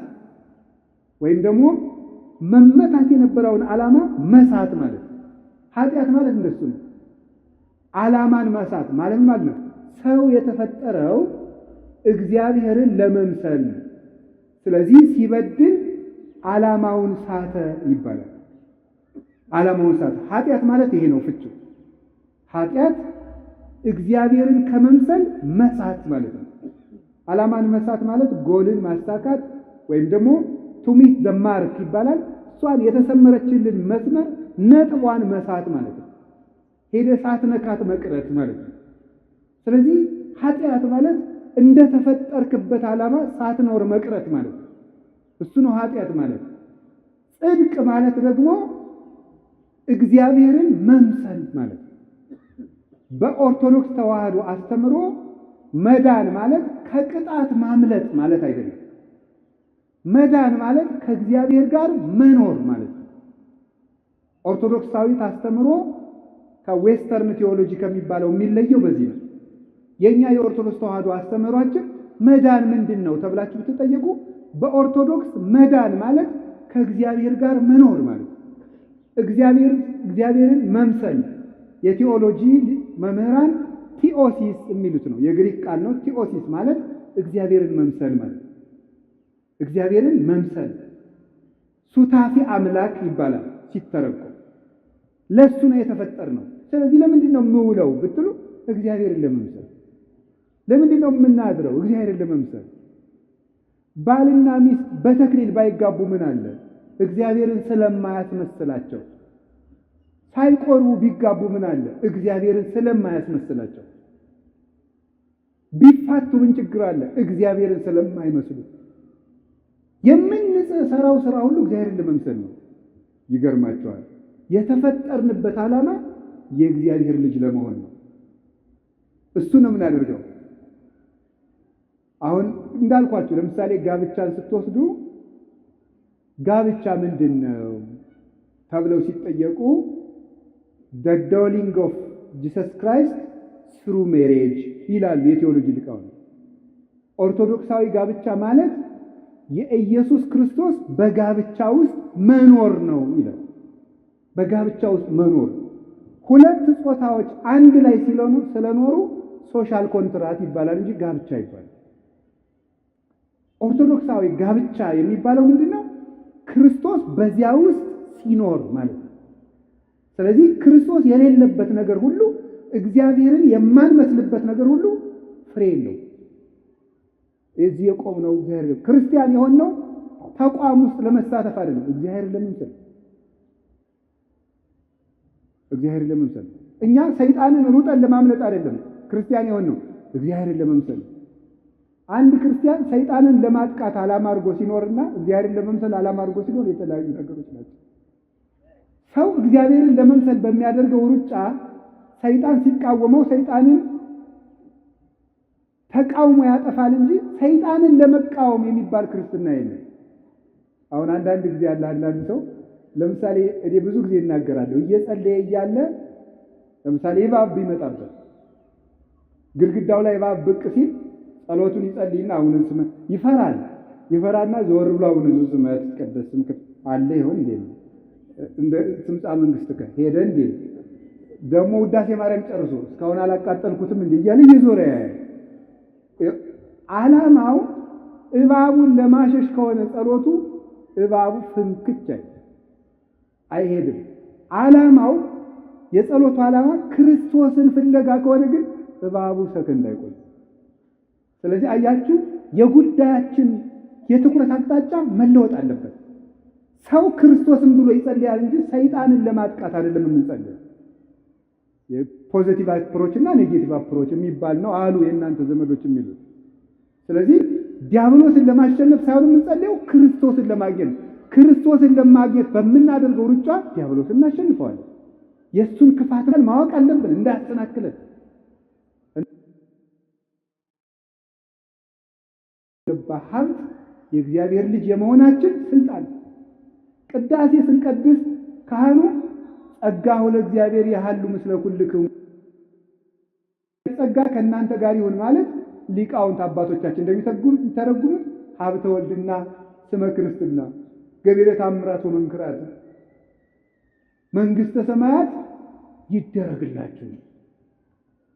ወይም ደግሞ መመታት የነበረውን ዓላማ መሳት ማለት ነው። ኃጢአት ማለት እንደሱ ነው። ዓላማን መሳት ማለት ነው። ሰው የተፈጠረው እግዚአብሔርን ለመምሰል ነው። ስለዚህ ሲበድል ዓላማውን ሳተ ይባላል። ዓላማውን ሳተ። ኃጢአት ማለት ይሄ ነው ፍቺው። ኃጢአት እግዚአብሔርን ከመምሰል መሳት ማለት ነው። ዓላማን መሳት ማለት ጎልን ማሳካት ወይም ደግሞ ቱ ሚስ ዘ ማርክ ይባላል። እሷን የተሰመረችልን መስመር ነጥቧን መሳት ማለት ነው። ሄደ ሳትነካት መቅረት ማለት ነው። ስለዚህ ኃጢአት ማለት እንደተፈጠርክበት ዓላማ ሳትኖር መቅረት ማለት ነው። እሱ ነው ኃጢአት ማለት። ጽድቅ ማለት ደግሞ እግዚአብሔርን መምሰል ማለት ነው። በኦርቶዶክስ ተዋህዶ አስተምሮ መዳን ማለት ከቅጣት ማምለጥ ማለት አይደለም። መዳን ማለት ከእግዚአብሔር ጋር መኖር ማለት ነው። ኦርቶዶክሳዊት አስተምሮ ከዌስተርን ቴዎሎጂ ከሚባለው የሚለየው በዚህ ነው። የኛ የኦርቶዶክስ ተዋህዶ አስተምሯችን መዳን ምንድን ነው ተብላችሁ ብትጠየቁ በኦርቶዶክስ መዳን ማለት ከእግዚአብሔር ጋር መኖር ማለት ነው። እግዚአብሔርን መምሰል የቴዎሎጂ መምህራን ቲኦሲስ የሚሉት ነው። የግሪክ ቃል ነው። ቲኦሲስ ማለት እግዚአብሔርን መምሰል ማለት ነው። እግዚአብሔርን መምሰል ሱታፊ አምላክ ይባላል ሲተረጎም። ለሱ ነው የተፈጠርነው። ስለዚህ ለምንድን ነው የምውለው ብትሉ እግዚአብሔርን ለመምሰል። ለምንድን ነው የምናድረው? እግዚአብሔርን ለመምሰል። ባልና ሚስት በተክሊል ባይጋቡ ምን አለ? እግዚአብሔርን ስለማያስመስላቸው። ሳይቆርቡ ቢጋቡ ምን አለ? እግዚአብሔርን ስለማያስመስላቸው። ቢፋቱ ምን ችግር አለ? እግዚአብሔርን ስለማይመስሉ። የምንሰራው ስራ ሁሉ እግዚአብሔርን ለመምሰል ነው። ይገርማቸዋል። የተፈጠርንበት ዓላማ የእግዚአብሔር ልጅ ለመሆን ነው። እሱ ነው የምናደርገው። አሁን እንዳልኳችሁ ለምሳሌ ጋብቻን ስትወስዱ ጋብቻ ምንድን ነው ተብለው ሲጠየቁ the dawning of Jesus Christ through marriage ይላሉ የቴዎሎጂ ሊቃውንት። ኦርቶዶክሳዊ ጋብቻ ማለት የኢየሱስ ክርስቶስ በጋብቻ ውስጥ መኖር ነው ይላል። በጋብቻ ውስጥ መኖር ሁለት ጾታዎች አንድ ላይ ስለኖሩ ሶሻል ኮንትራት ይባላል እንጂ ጋብቻ ይባላል። ኦርቶዶክሳዊ ጋብቻ የሚባለው ምንድነው? ክርስቶስ በዚያ ውስጥ ሲኖር ማለት ነው። ስለዚህ ክርስቶስ የሌለበት ነገር ሁሉ፣ እግዚአብሔርን የማንመስልበት ነገር ሁሉ ፍሬ የለውም። እዚህ የቆምነው እግዚአብሔር ክርስቲያን የሆነው ተቋም ውስጥ ለመሳተፍ አይደለም፣ እግዚአብሔርን ለመምሰል። እግዚአብሔርን ለመምሰል እኛ ሰይጣንን ሩጠን ለማምለጥ አይደለም፣ ክርስቲያን የሆነው እግዚአብሔርን ለመምሰል። አንድ ክርስቲያን ሰይጣንን ለማጥቃት ዓላማ አድርጎ ሲኖርና እግዚአብሔርን ለመምሰል ዓላማ አድርጎ ሲኖር የተለያዩ ነገሮች ናቸው። ሰው እግዚአብሔርን ለመምሰል በሚያደርገው ሩጫ ሰይጣን ሲቃወመው ሰይጣንን ተቃውሞ ያጠፋል እንጂ ሰይጣንን ለመቃወም የሚባል ክርስትና የለም። አሁን አንዳንድ ጊዜ ያለ አንዳንድ ሰው ለምሳሌ እኔ ብዙ ጊዜ እናገራለሁ። እየጸለየ እያለ ለምሳሌ እባብ ቢመጣበት ግድግዳው ላይ እባብ ብቅ ሲል ጸሎቱን ይጸልይና አሁን ስም ይፈራል። ይፈራና ዘወር ብሎ አሁን ስም ያትቀደስ ስም አለ ይሆን እንዴ እንደ ስምጻ መንግስት ሄደ እንዴ ደግሞ ውዳሴ ማርያም ጨርሶ እስካሁን አላቃጠልኩትም እንዴ እያለ ይዞረ ዓላማው እባቡን ለማሸሽ ከሆነ ጸሎቱ እባቡ ፍንክች አይሄድም። ዓላማው የጸሎቱ ዓላማ ክርስቶስን ፍለጋ ከሆነ ግን እባቡ ሰከንድ አይቆይ። ስለዚህ አያችሁ የጉዳያችን የትኩረት አቅጣጫ መለወጥ አለበት። ሰው ክርስቶስን ብሎ ይጸልያል እንጂ ሰይጣንን ለማጥቃት አይደለም የምንጸልየው። የፖዚቲቭ አፕሮች እና ኔጌቲቭ አፕሮች የሚባል ነው አሉ የእናንተ ዘመዶች የሚሉት። ስለዚህ ዲያብሎስን ለማሸነፍ ሳይሆን የምንጸልየው ክርስቶስን ለማግኘት። ክርስቶስን ለማግኘት በምናደርገው ሩጫ ዲያብሎስን እናሸንፈዋለን። የእሱን ክፋት ማወቅ አለብን እንዳያሰናክለን። በሀብት የእግዚአብሔር ልጅ የመሆናችን ስልጣን ቅዳሴ ስንቀድስ ካህኑ ጸጋሁ ለእግዚአብሔር ያሃሉ ምስለ ኩልክሙ ጸጋ ከእናንተ ጋር ይሁን ማለት ሊቃውንት አባቶቻችን እንደሚተረጉሙት ሀብተ ወልድና ስመ ክርስትና ገቢረ ተአምራት ወመንክራት መንግሥተ ሰማያት ይደረግላችሁ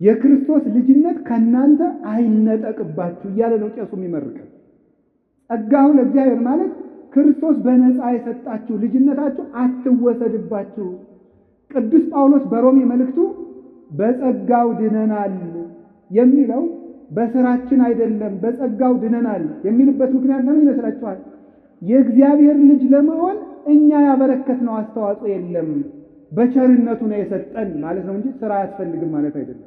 የክርስቶስ ልጅነት ከእናንተ አይነጠቅባችሁ እያለ ነው ቄሱ የሚመርቀው። ጸጋሁ ለእግዚአብሔር ማለት ክርስቶስ በነፃ የሰጣችሁ ልጅነታችሁ አትወሰድባችሁ። ቅዱስ ጳውሎስ በሮሜ መልእክቱ በጸጋው ድነናል የሚለው በስራችን አይደለም በጸጋው ድነናል የሚልበት ምክንያት ለምን ይመስላችኋል? የእግዚአብሔር ልጅ ለመሆን እኛ ያበረከትነው አስተዋጽኦ የለም፣ በቸርነቱ ነው የሰጠን ማለት ነው እንጂ ስራ አያስፈልግም ማለት አይደለም።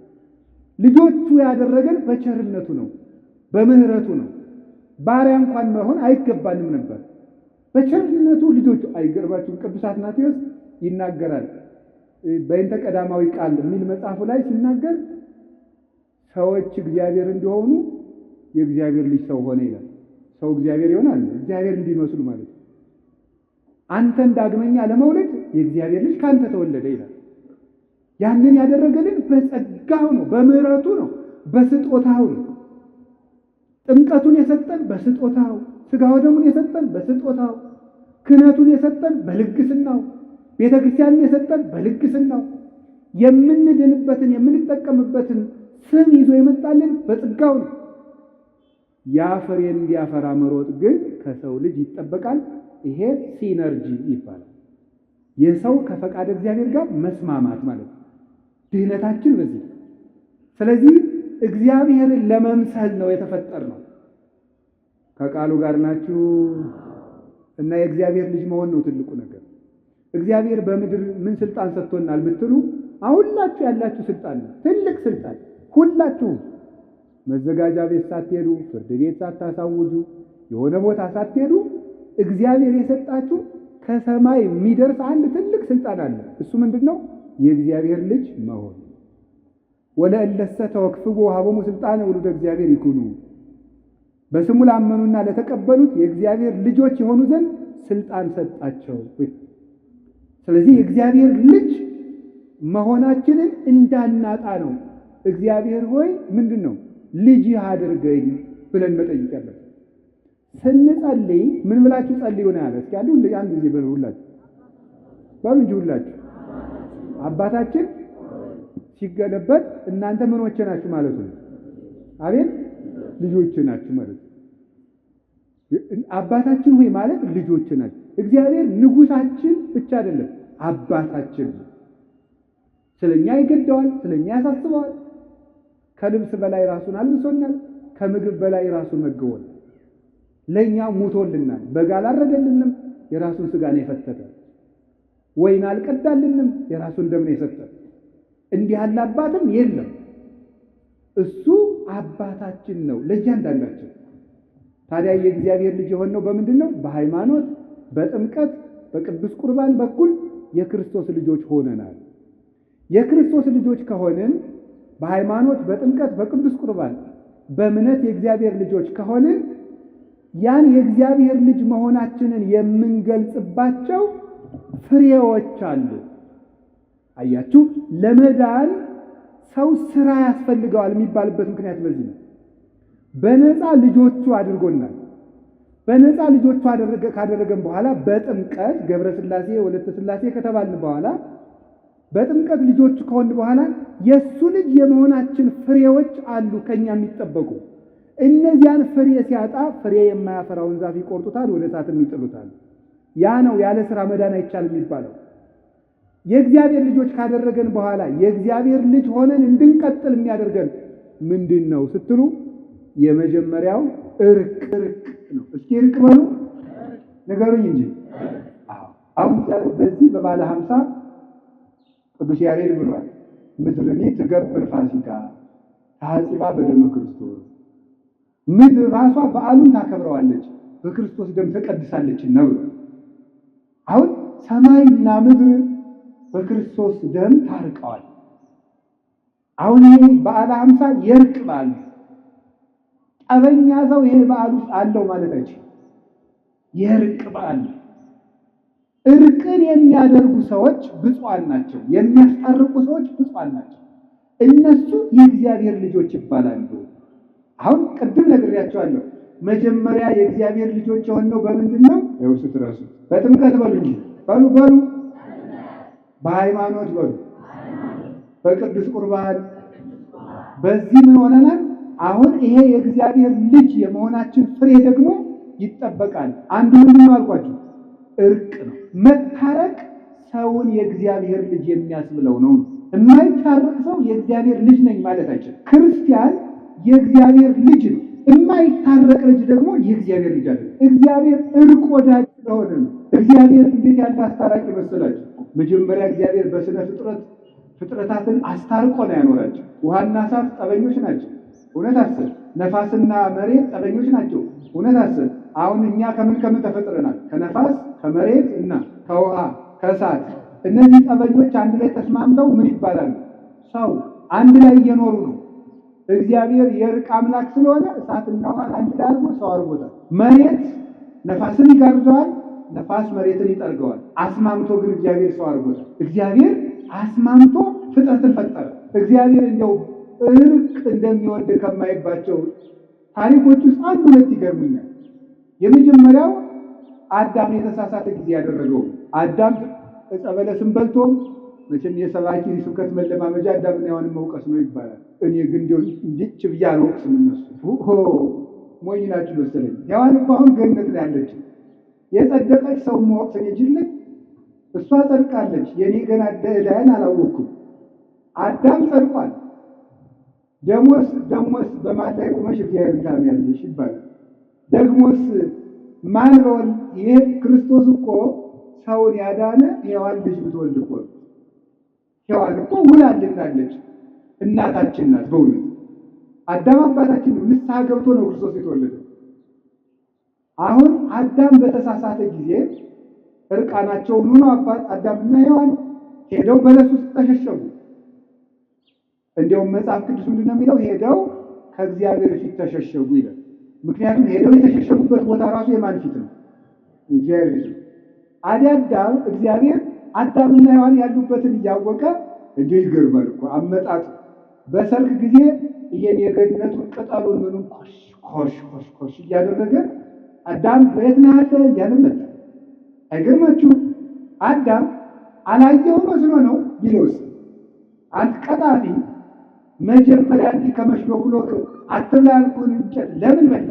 ልጆቹ ያደረገን በቸርነቱ ነው፣ በምህረቱ ነው። ባሪያ እንኳን መሆን አይገባንም ነበር። በቸርነቱ ልጆቹ አይገርባችሁም? ቅዱስ አትናቴዎስ ይናገራል በእንተ ቀዳማዊ ቃል የሚል መጽሐፉ ላይ ሲናገር ሰዎች እግዚአብሔር እንዲሆኑ የእግዚአብሔር ልጅ ሰው ሆነ ይላል። ሰው እግዚአብሔር ይሆናል እግዚአብሔር እንዲመስሉ ማለት ነው። አንተን ዳግመኛ ለመውለድ የእግዚአብሔር ልጅ ካንተ ተወለደ ይላል። ያንን ያደረገልን በጸጋው ነው፣ በምህረቱ ነው፣ በስጦታው ነው። ጥምቀቱን የሰጠን በስጦታው፣ ሥጋው ደሙን የሰጠን በስጦታው፣ ክህነቱን የሰጠን በልግስናው፣ ቤተ ክርስቲያንን የሰጠን በልግስናው፣ የምንድንበትን የምንጠቀምበትን ስም ይዞ የመጣልን በጸጋው ነው። ያ ፍሬ እንዲያፈራ መሮጥ ግን ከሰው ልጅ ይጠበቃል። ይሄ ሲነርጂ ይባላል። የሰው ከፈቃድ እግዚአብሔር ጋር መስማማት ማለት ነው። ድህነታችን በዚህ። ስለዚህ እግዚአብሔርን ለመምሰል ነው የተፈጠርነው። ከቃሉ ጋር ናችሁ እና የእግዚአብሔር ልጅ መሆን ነው ትልቁ ነገር። እግዚአብሔር በምድር ምን ስልጣን ሰጥቶናል ብትሉ ሁላችሁ ያላችሁ ስልጣን ነው፣ ትልቅ ስልጣን። ሁላችሁም መዘጋጃ ቤት ሳትሄዱ፣ ፍርድ ቤት ሳታሳውጁ፣ የሆነ ቦታ ሳትሄዱ እግዚአብሔር የሰጣችሁ ከሰማይ የሚደርስ አንድ ትልቅ ስልጣን አለ። እሱ ምንድነው? የእግዚአብሔር ልጅ መሆን። ወለእለሰ ተወክፍዎ ሀቦሙ ስልጣነ ውሉደ እግዚአብሔር ይኩኑ፣ በስሙ ላመኑና ለተቀበሉት የእግዚአብሔር ልጆች የሆኑ ዘንድ ስልጣን ሰጣቸው። ስለዚህ የእግዚአብሔር ልጅ መሆናችንን እንዳናጣ ነው። እግዚአብሔር ሆይ ምንድነው ልጅህ አድርገኝ ብለን መጠየቅ ያለብን። ስንጸልይ ምን ብላችሁ ጸልዩ ነው ያለ? እስኪ አንድ ጊዜ ብለን ሁላችሁ በምን ሁላችሁ አባታችን ሲገለበጥ እናንተ ምኖቼ ናችሁ ማለት ነው። አቤት ልጆቼ ናችሁ ማለት ነው። አባታችን ሆይ ማለት ልጆቼ ናችሁ። እግዚአብሔር ንጉሳችን ብቻ አይደለም አባታችን ነው። ስለኛ ይገደዋል፣ ስለኛ ያሳስበዋል። ከልብስ በላይ ራሱን አልብሶናል፣ ከምግብ በላይ ራሱን መግቦናል። ለኛ ሞቶልናል። በግ አላረደልንም፣ የራሱን ስጋ ነው የፈተተ። ወይን አልቀዳልንም፣ የራሱን ደም ነው የሰጠ። እንዲህ ያለ አባትም የለም። እሱ አባታችን ነው ለእያንዳንዳችን። ታዲያ የእግዚአብሔር ልጅ የሆነው በምንድን ነው? በሃይማኖት፣ በጥምቀት፣ በቅዱስ ቁርባን በኩል የክርስቶስ ልጆች ሆነናል። የክርስቶስ ልጆች ከሆንን በሃይማኖት፣ በጥምቀት፣ በቅዱስ ቁርባን በእምነት የእግዚአብሔር ልጆች ከሆንን ያን የእግዚአብሔር ልጅ መሆናችንን የምንገልጽባቸው ፍሬዎች አሉ። አያችሁ፣ ለመዳን ሰው ስራ ያስፈልገዋል የሚባልበት ምክንያት በዚህ ነው። በነፃ ልጆቹ አድርጎናል። በነፃ ልጆቹ ካደረገን በኋላ በጥምቀት ገብረ ሥላሴ ወለተ ሥላሴ ከተባልን በኋላ በጥምቀት ልጆቹ ከሆን በኋላ የእሱ ልጅ የመሆናችን ፍሬዎች አሉ ከኛ የሚጠበቁ። እነዚያን ፍሬ ሲያጣ ፍሬ የማያፈራውን ዛፍ ይቆርጡታል፣ ወደ እሳትም ይጥሉታል። ያ ነው ያለ ስራ መዳን አይቻልም የሚባለው። የእግዚአብሔር ልጆች ካደረገን በኋላ የእግዚአብሔር ልጅ ሆነን እንድንቀጥል የሚያደርገን ምንድን ነው ስትሉ የመጀመሪያው እርቅ ነው። እስኪ እርቅ በሉ ንገሩኝ እንጂ። አሁን በዚህ በባለ 50 ቅዱስ ያሬድ ብሏል፣ ምድርኒ ትገብር ፋሲካ ታጽባ በደመ ክርስቶስ። ምድር ራሷ በዓሉን ታከብረዋለች በክርስቶስ ደም ተቀድሳለች ነው። አሁን ሰማይና ምድር በክርስቶስ ደም ታርቀዋል። አሁን ይሄ በዓለ 50 የእርቅ በዓል ነው። ጠበኛ ሰው ይሄ በዓል ውስጥ አለው ማለት አይችልም። የእርቅ በዓል ነው። እርቅን የሚያደርጉ ሰዎች ብፁዓን ናቸው። የሚያስታርቁ ሰዎች ብፁዓን ናቸው። እነሱ የእግዚአብሔር ልጆች ይባላሉ። አሁን ቅድም ነግሬያቸዋለሁ። መጀመሪያ የእግዚአብሔር ልጆች የሆነው በምንድን ነው? ይኸው ስትረሱ በጥምቀት በሉ እንጂ በሉ በሃይማኖት በሉ፣ በቅዱስ ቁርባን። በዚህ ምን ሆነናል? አሁን ይሄ የእግዚአብሔር ልጅ የመሆናችን ፍሬ ደግሞ ይጠበቃል። አንዱ ምንድን ነው አልኳችሁ? እርቅ ነው። መታረቅ ሰውን የእግዚአብሔር ልጅ የሚያስብለው ነው። የማይታረቅ ሰው የእግዚአብሔር ልጅ ነኝ ማለት አይችልም። ክርስቲያን የእግዚአብሔር ልጅ ነው። የማይታረቅ ልጅ ደግሞ የእግዚአብሔር ልጅ አይደለም። እግዚአብሔር እርቅ ወዳጅ ስለሆነ ነው። እግዚአብሔር እንዴት ያለ አስታራቂ መሰላችሁ? መጀመሪያ እግዚአብሔር በስነ ፍጥረታትን አስታርቆ ነው ያኖራቸው። ውሃና እሳት ጠበኞች ናቸው፣ እውነት አስር። ነፋስና መሬት ጠበኞች ናቸው፣ እውነት አስር። አሁን እኛ ከምን ተፈጥረናል? ከነፋስ ከመሬት እና ከውሃ ከእሳት። እነዚህ ጠበኞች አንድ ላይ ተስማምተው ምን ይባላሉ? ሰው። አንድ ላይ እየኖሩ ነው። እግዚአብሔር የእርቅ አምላክ ስለሆነ እሳትና ውሃ አንድ ላይ አድርጎ ሰው አድርጎታል። መሬት ነፋስን ይጋርደዋል፣ ነፋስ መሬትን ይጠርገዋል። አስማምቶ ግን እግዚአብሔር ሰው አድርጎታል። እግዚአብሔር አስማምቶ ፍጥረትን ፈጠረ። እግዚአብሔር እንደው እርቅ እንደሚወድ ከማይባቸው ታሪኮች ውስጥ አንድ ሁለት ይገርሙኛል። የመጀመሪያው አዳም የተሳሳተ ጊዜ ያደረገው። አዳም ዕፀ በለስን በልቶ መቼም የሰባኪ ስብከት መለማመጃ አዳምና ሔዋንን መውቀስ ነው ይባላል። እኔ ግን እንደው እንዲች ብዬ አልወቅስም። እነሱ ሞኝ ናችሁ መሰለኝ። ሔዋን እኮ አሁን ገነት ነው ያለችው። የጸደቀች ሰው መወቅስ ይችላል። እሷ ጸድቃለች። የኔ ገና ዕዳዬን አላወቅኩም። አዳም ጸድቋል። ደሞስ በማን ላይ ቆመሽ እግዚአብሔር ታምያለሽ ይባላል። ደግሞስ ማን ነው? ይሄ ክርስቶስ እኮ ሰውን ያዳነ ሔዋን ልጅ ብትወልድ እኮ ነው። ሔዋን እኮ ውላልናለች፣ እናታችን ናት። በእውነት አዳም አባታችን ነው። ንስሐ ገብቶ ነው ክርስቶስ የተወለደ። አሁን አዳም በተሳሳተ ጊዜ እርቃናቸውን ሆኖ አዳምና ሔዋን ሄደው በለስ ውስጥ ተሸሸጉ። እንዲያውም መጽሐፍ ቅዱስ ምንድን ነው የሚለው? ሄደው ከእግዚአብሔር ፊት ተሸሸጉ ይላል። ምክንያቱም ሄደው የተሸሸጉበት ቦታ ራሱ የማን ፊት ነው? እግዚአብሔር ፊት። አዳም እግዚአብሔር አዳምና ሔዋን ያሉበትን እያወቀ እንዲሁ ይገርማል እኮ አመጣጡ። በሰርክ ጊዜ ይሄን የገነቱን ቅጠሉን ምኑን ኮሽ እያደረገ አዳም በየት ነው ያለ እያለ መጣ። አይገርማችሁም? አዳም አላየው መስሎ ነው ቢለውስ አትቀጣፊ መጀመሪያ እንዲህ ከመሽሎክሎ አትብላ ያልኩህን እንጨት ለምን በላ?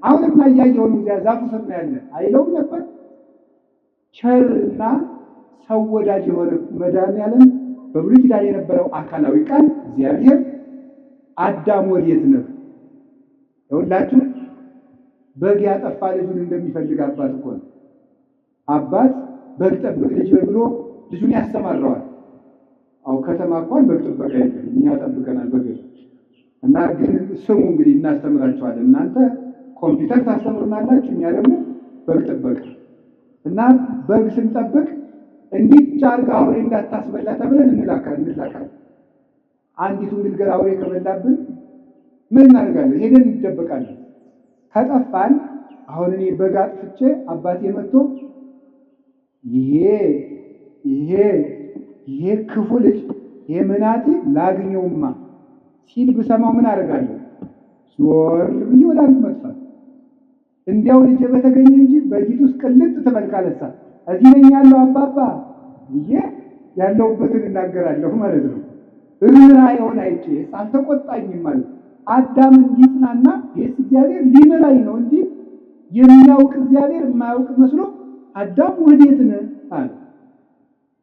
አሁንም አያየውን እዚያ ዛፉ ስር ነው ያለ አይለውም ነበር? ቸርና ሰው ወዳጅ የሆነ መድኃኒዓለም በብሉይ ኪዳን የነበረው አካላዊ ቃል እግዚአብሔር አዳም ወዴት ነህ? ይኸውላችሁ በግ ያጠፋ ልጁን እንደሚፈልግ አባት እኮ ነው። አባት በግ ጠብቅ ልጅ ብሎ ልጁን ያስተማረዋል። አው ከተማ እንኳን በግ ጥበቃ የለም፣ እኛ ጠብቀናል። በግ እና ግን ስሙ እንግዲህ እናስተምራችኋለን። እናንተ ኮምፒውተር ታስተምሩናላችሁ፣ እኛ ደግሞ በግ ጥበቃ እና በግ ስንጠብቅ እንዲህ አድርጋ አውሬ እንዳታስበላ ተብለን እንላካለን። አንዲቱን ግልገል አውሬ ከበላብን ምን እናደርጋለን? ሄደን እንደበቃለን። ከጠፋን አሁን እኔ በግ አጥፍቼ አባቴ መጥቶ ይሄ ክፉ ልጅ ይሄ መናጢ ላግኘውማ ሲል ብሰማው ምን አደርጋለሁ? ዞር ብዬ ወደ አንዱ መጥፋት። እንዲያው ልጄ በተገኘ እንጂ በጊት ውስጥ ቅልጥ ትመልቃለሳ እዚህ ነኝ ያለው አባባ ብዬ ያለውበትን እናገራለሁ ማለት ነው። ርኅራኄውን አይቼ አልተቆጣኝም ማለት አዳም እንዲጽናና ይህስ እግዚአብሔር ሊምረኝ ነው እንጂ የሚያውቅ እግዚአብሔር የማያውቅ መስሎ አዳም ወዴት ነህ አለ።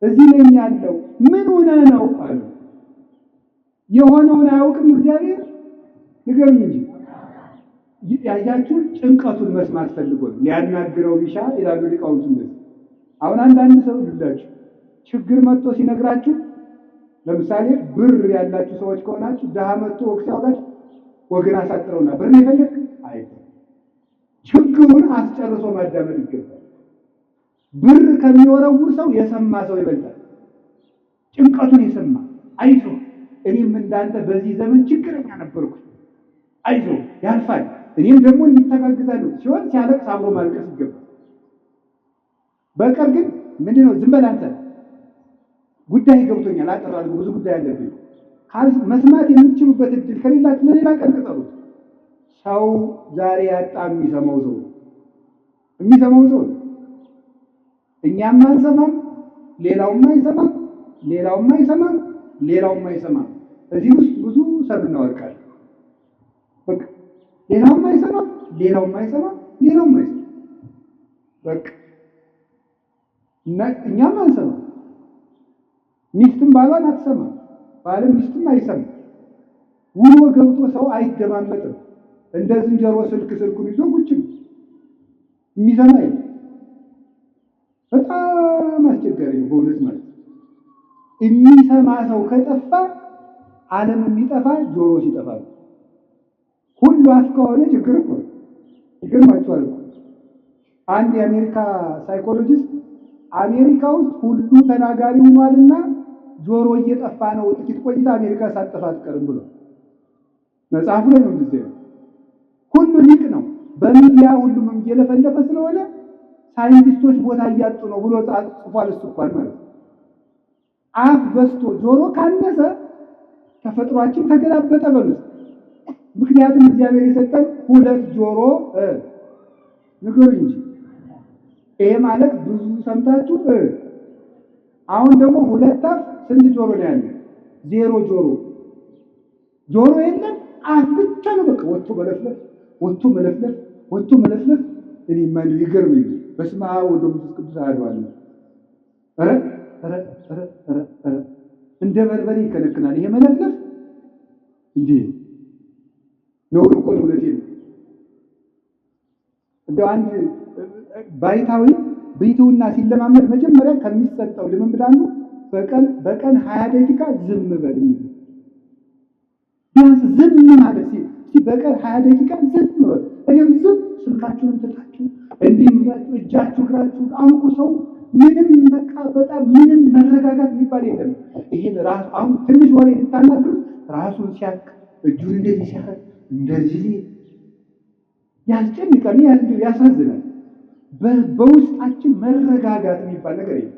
እዚህ ነኝ ያለው ምን ሆነህ ነው አለ። የሆነውን አያውቅም እግዚአብሔር? ንገሩኝ እንጂ ያያችሁ ጭንቀቱን መስማት ፈልጎ ሊያናግረው ቢሻ ይላሉ ሊቃውንቱ። አሁን አንዳንድ ሰው ይላችሁ ችግር መጥቶ ሲነግራችሁ፣ ለምሳሌ ብር ያላችሁ ሰዎች ከሆናችሁ ድሃ መጥቶ ወቅት ሲያወጋችሁ ወገን አሳጥረውና ብር ነው የፈለግ አይደል? ችግሩን አስጨርሶ ማዳመጥ ይገባል። ብር ከሚወረውር ሰው የሰማ ሰው ይበልጣል። ጭንቀቱን የሰማ አይዞ እኔም እንዳንተ በዚህ ዘመን ችግረኛ ነበርኩ፣ አይዞ ያልፋል፣ እኔም ደግሞ እንዲተጋግዛለሁ ሲሆን ሲያለቅስ አብሮ ማልቀስ ይገባል። በቀር ግን ምንድነው ዝም በል አንተ ጉዳይ ገብቶኛል አጠራለሁ ብዙ ጉዳይ አለብኝ መስማት የምትችሉበት እድል ከሌላችሁ ለሌላ ቀን ቅጠሩት። ሰው ዛሬ ያጣ የሚሰማው ሰው እኛም አንሰማም፣ ሌላውም አይሰማም፣ ሌላውም አይሰማም። እዚህ ውስጥ ብዙ ሰብ እናወርቃለን። በቃ ሌላውም አይሰማም። በቃ እኛም አንሰማም። ሚስትም ባሏን አትሰማም፣ ባልም ሚስትም አይሰማም። ውሎ ገብቶ ሰው አይደማመጥም። እንደ ዝንጀሮ ስልኩን ይዞ ቁጭ ነው የሚሰማ የለም። በጣም አስቸጋሪ ነው በእውነት ማለት ነው። የሚሰማ ሰው ከጠፋ ዓለም የሚጠፋ ጆሮ ሲጠፋ ነው። ሁሉ አፍ ከሆነ ችግር እኮ ይገርማችኋል እኮ አንድ የአሜሪካ ሳይኮሎጂስት አሜሪካ ውስጥ ሁሉ ተናጋሪ ሆኗልና ጆሮ እየጠፋ ነው፣ ጥቂት ቆይታ አሜሪካ ሳትጠፋ አትቀርም ብሎ መጽሐፉ ላይ ነው እንደዚህ። ሁሉ ሊቅ ነው፣ በሚዲያ ሁሉም እየለፈለፈ ስለሆነ ሳይንቲስቶች ቦታ እያጡ ነው ብሎ ጽፏል። እሱ እንኳን ማለት አፍ በስቶ ጆሮ ካነሰ ተፈጥሯችን ተገላበጠ በሉት። ምክንያቱም እግዚአብሔር የሰጠን ሁለት ጆሮ ንገሩ እንጂ ይሄ ማለት ብዙ ሰምታችሁ አሁን ደግሞ ሁለት አፍ ስንት ጆሮ ነው ያለው? ዜሮ ጆሮ የለም፣ አፍ ብቻ ነው። በቃ ወጥቶ መለፍለፍ እኔ ማን ይገርመኝ። በስመ አብ ወወልድ ወመንፈስ ቅዱስ አሐዱ አምላክ። እንደ በርበሬ ይከለክላል ይሄ መለፍለፍ እንዴ ነው እኮ ነው። እንደው አንድ ባይታዊ ቤቱና ሲለማመድ መጀመሪያ ከሚሰጠው ልምምድ አንዱ በቀን 20 ደቂቃ ዝም በል የሚል ቢያንስ ዝም ማለት በቀን 20 ደቂቃ ዝም በል። እኔም ዝም ስልካችሁን ትታችሁ እንዲህ ብላችሁ እጃችሁ እግራችሁ አውቁ። ሰው ምንም በቃ በጣም ምንም መረጋጋት የሚባል የለም። ይሄን ራሱ አሁን ትንሽ ወሬ ልታናግሩ ራሱን ሲያክ እጁን እንደዚህ ሲያክ እንደዚህ ያስጨንቃል፣ ያሳዝናል። በውስጣችን መረጋጋት የሚባል ነገር የለም።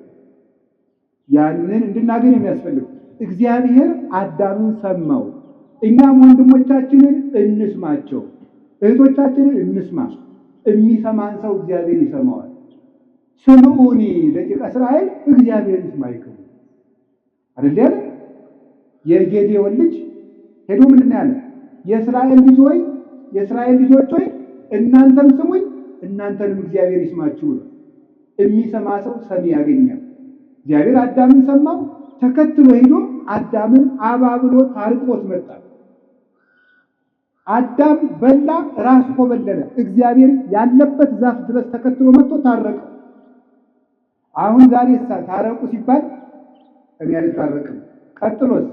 ያንን እንድናገኝ የሚያስፈልግ እግዚአብሔር አዳምን ሰማው። እኛም ወንድሞቻችንን እንስማቸው፣ እህቶቻችንን እንስማ። የሚሰማን ሰው እግዚአብሔር ይሰማዋል። ስምዑኒ ደቂቀ እስራኤል እግዚአብሔር ይስማዕክሙ አይደል ያለ? የጌዴዎን ልጅ ሄዶ ምንድን ያለ? የእስራኤል ልጆች ሆይ እናንተም ስሙኝ እናንተንም እግዚአብሔር ይስማችሁ ነው። የሚሰማ ሰው ሰሚ ያገኛል። እግዚአብሔር አዳምን ሰማው፣ ተከትሎ ሄዶ አዳምን አባብሎ ታርቆት መጣ። አዳም በላ፣ ራሱ ኮበለለ። እግዚአብሔር ያለበት ዛፍ ድረስ ተከትሎ መጥቶ ታረቀ። አሁን ዛሬ ታረቁ ሲባል እኔ አልታረቅም። ቀጥሎስ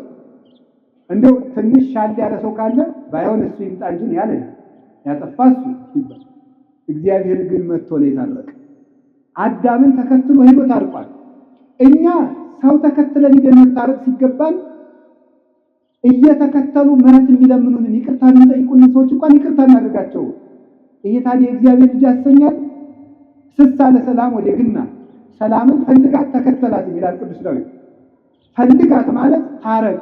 እንደው ትንሽ ሻል ያለ ሰው ካለ ባይሆን እሱ ይምጣ እንጂ ያለ ያጠፋ እሱ ይባል። እግዚአብሔር ግን መጥቶ ነው የታረቀ። አዳምን ተከትሎ ሄዶ ታርቋል። እኛ ሰው ተከትለን ሄደን መታረቅ ሲገባን እየተከተሉ ምሕረት የሚለምኑን ይቅርታ የሚጠይቁን ሰዎች እንኳን ይቅርታ እናደርጋቸው። ይሄ ታዲያ እግዚአብሔር ልጅ ያሰኛል? ስሳ ለሰላም ወደግና ሰላምን ፈልጋት ተከተላት ይላል ቅዱስ ዳዊት። ፈልጋት ማለት ታረቅ፣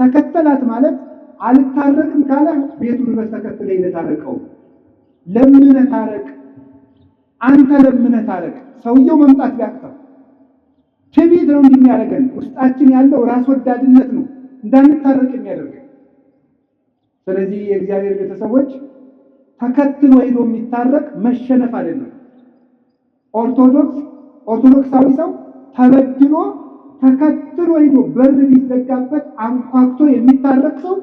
ተከተላት ማለት አልታረቅም ካለ ቤቱን ድረስ ተከትለህ ለታረቀው ለምነህ ታረቅ። አንተ ለምነህ ታረቅ። ሰውየው መምጣት ቢያቅተው ትዕቢት ነው እንደሚያደርገን። ውስጣችን ያለው ራስ ወዳድነት ነው እንዳንታረቅ የሚያደርገን። ስለዚህ የእግዚአብሔር ቤተሰቦች ተከትሎ ሄዶ የሚታረቅ መሸነፍ አይደለም። ኦርቶዶክሳዊ ሰው ተበድሎ ተከትሎ ሄዶ በር ቢዘጋበት አንኳኩቶ የሚታረቅ ሰው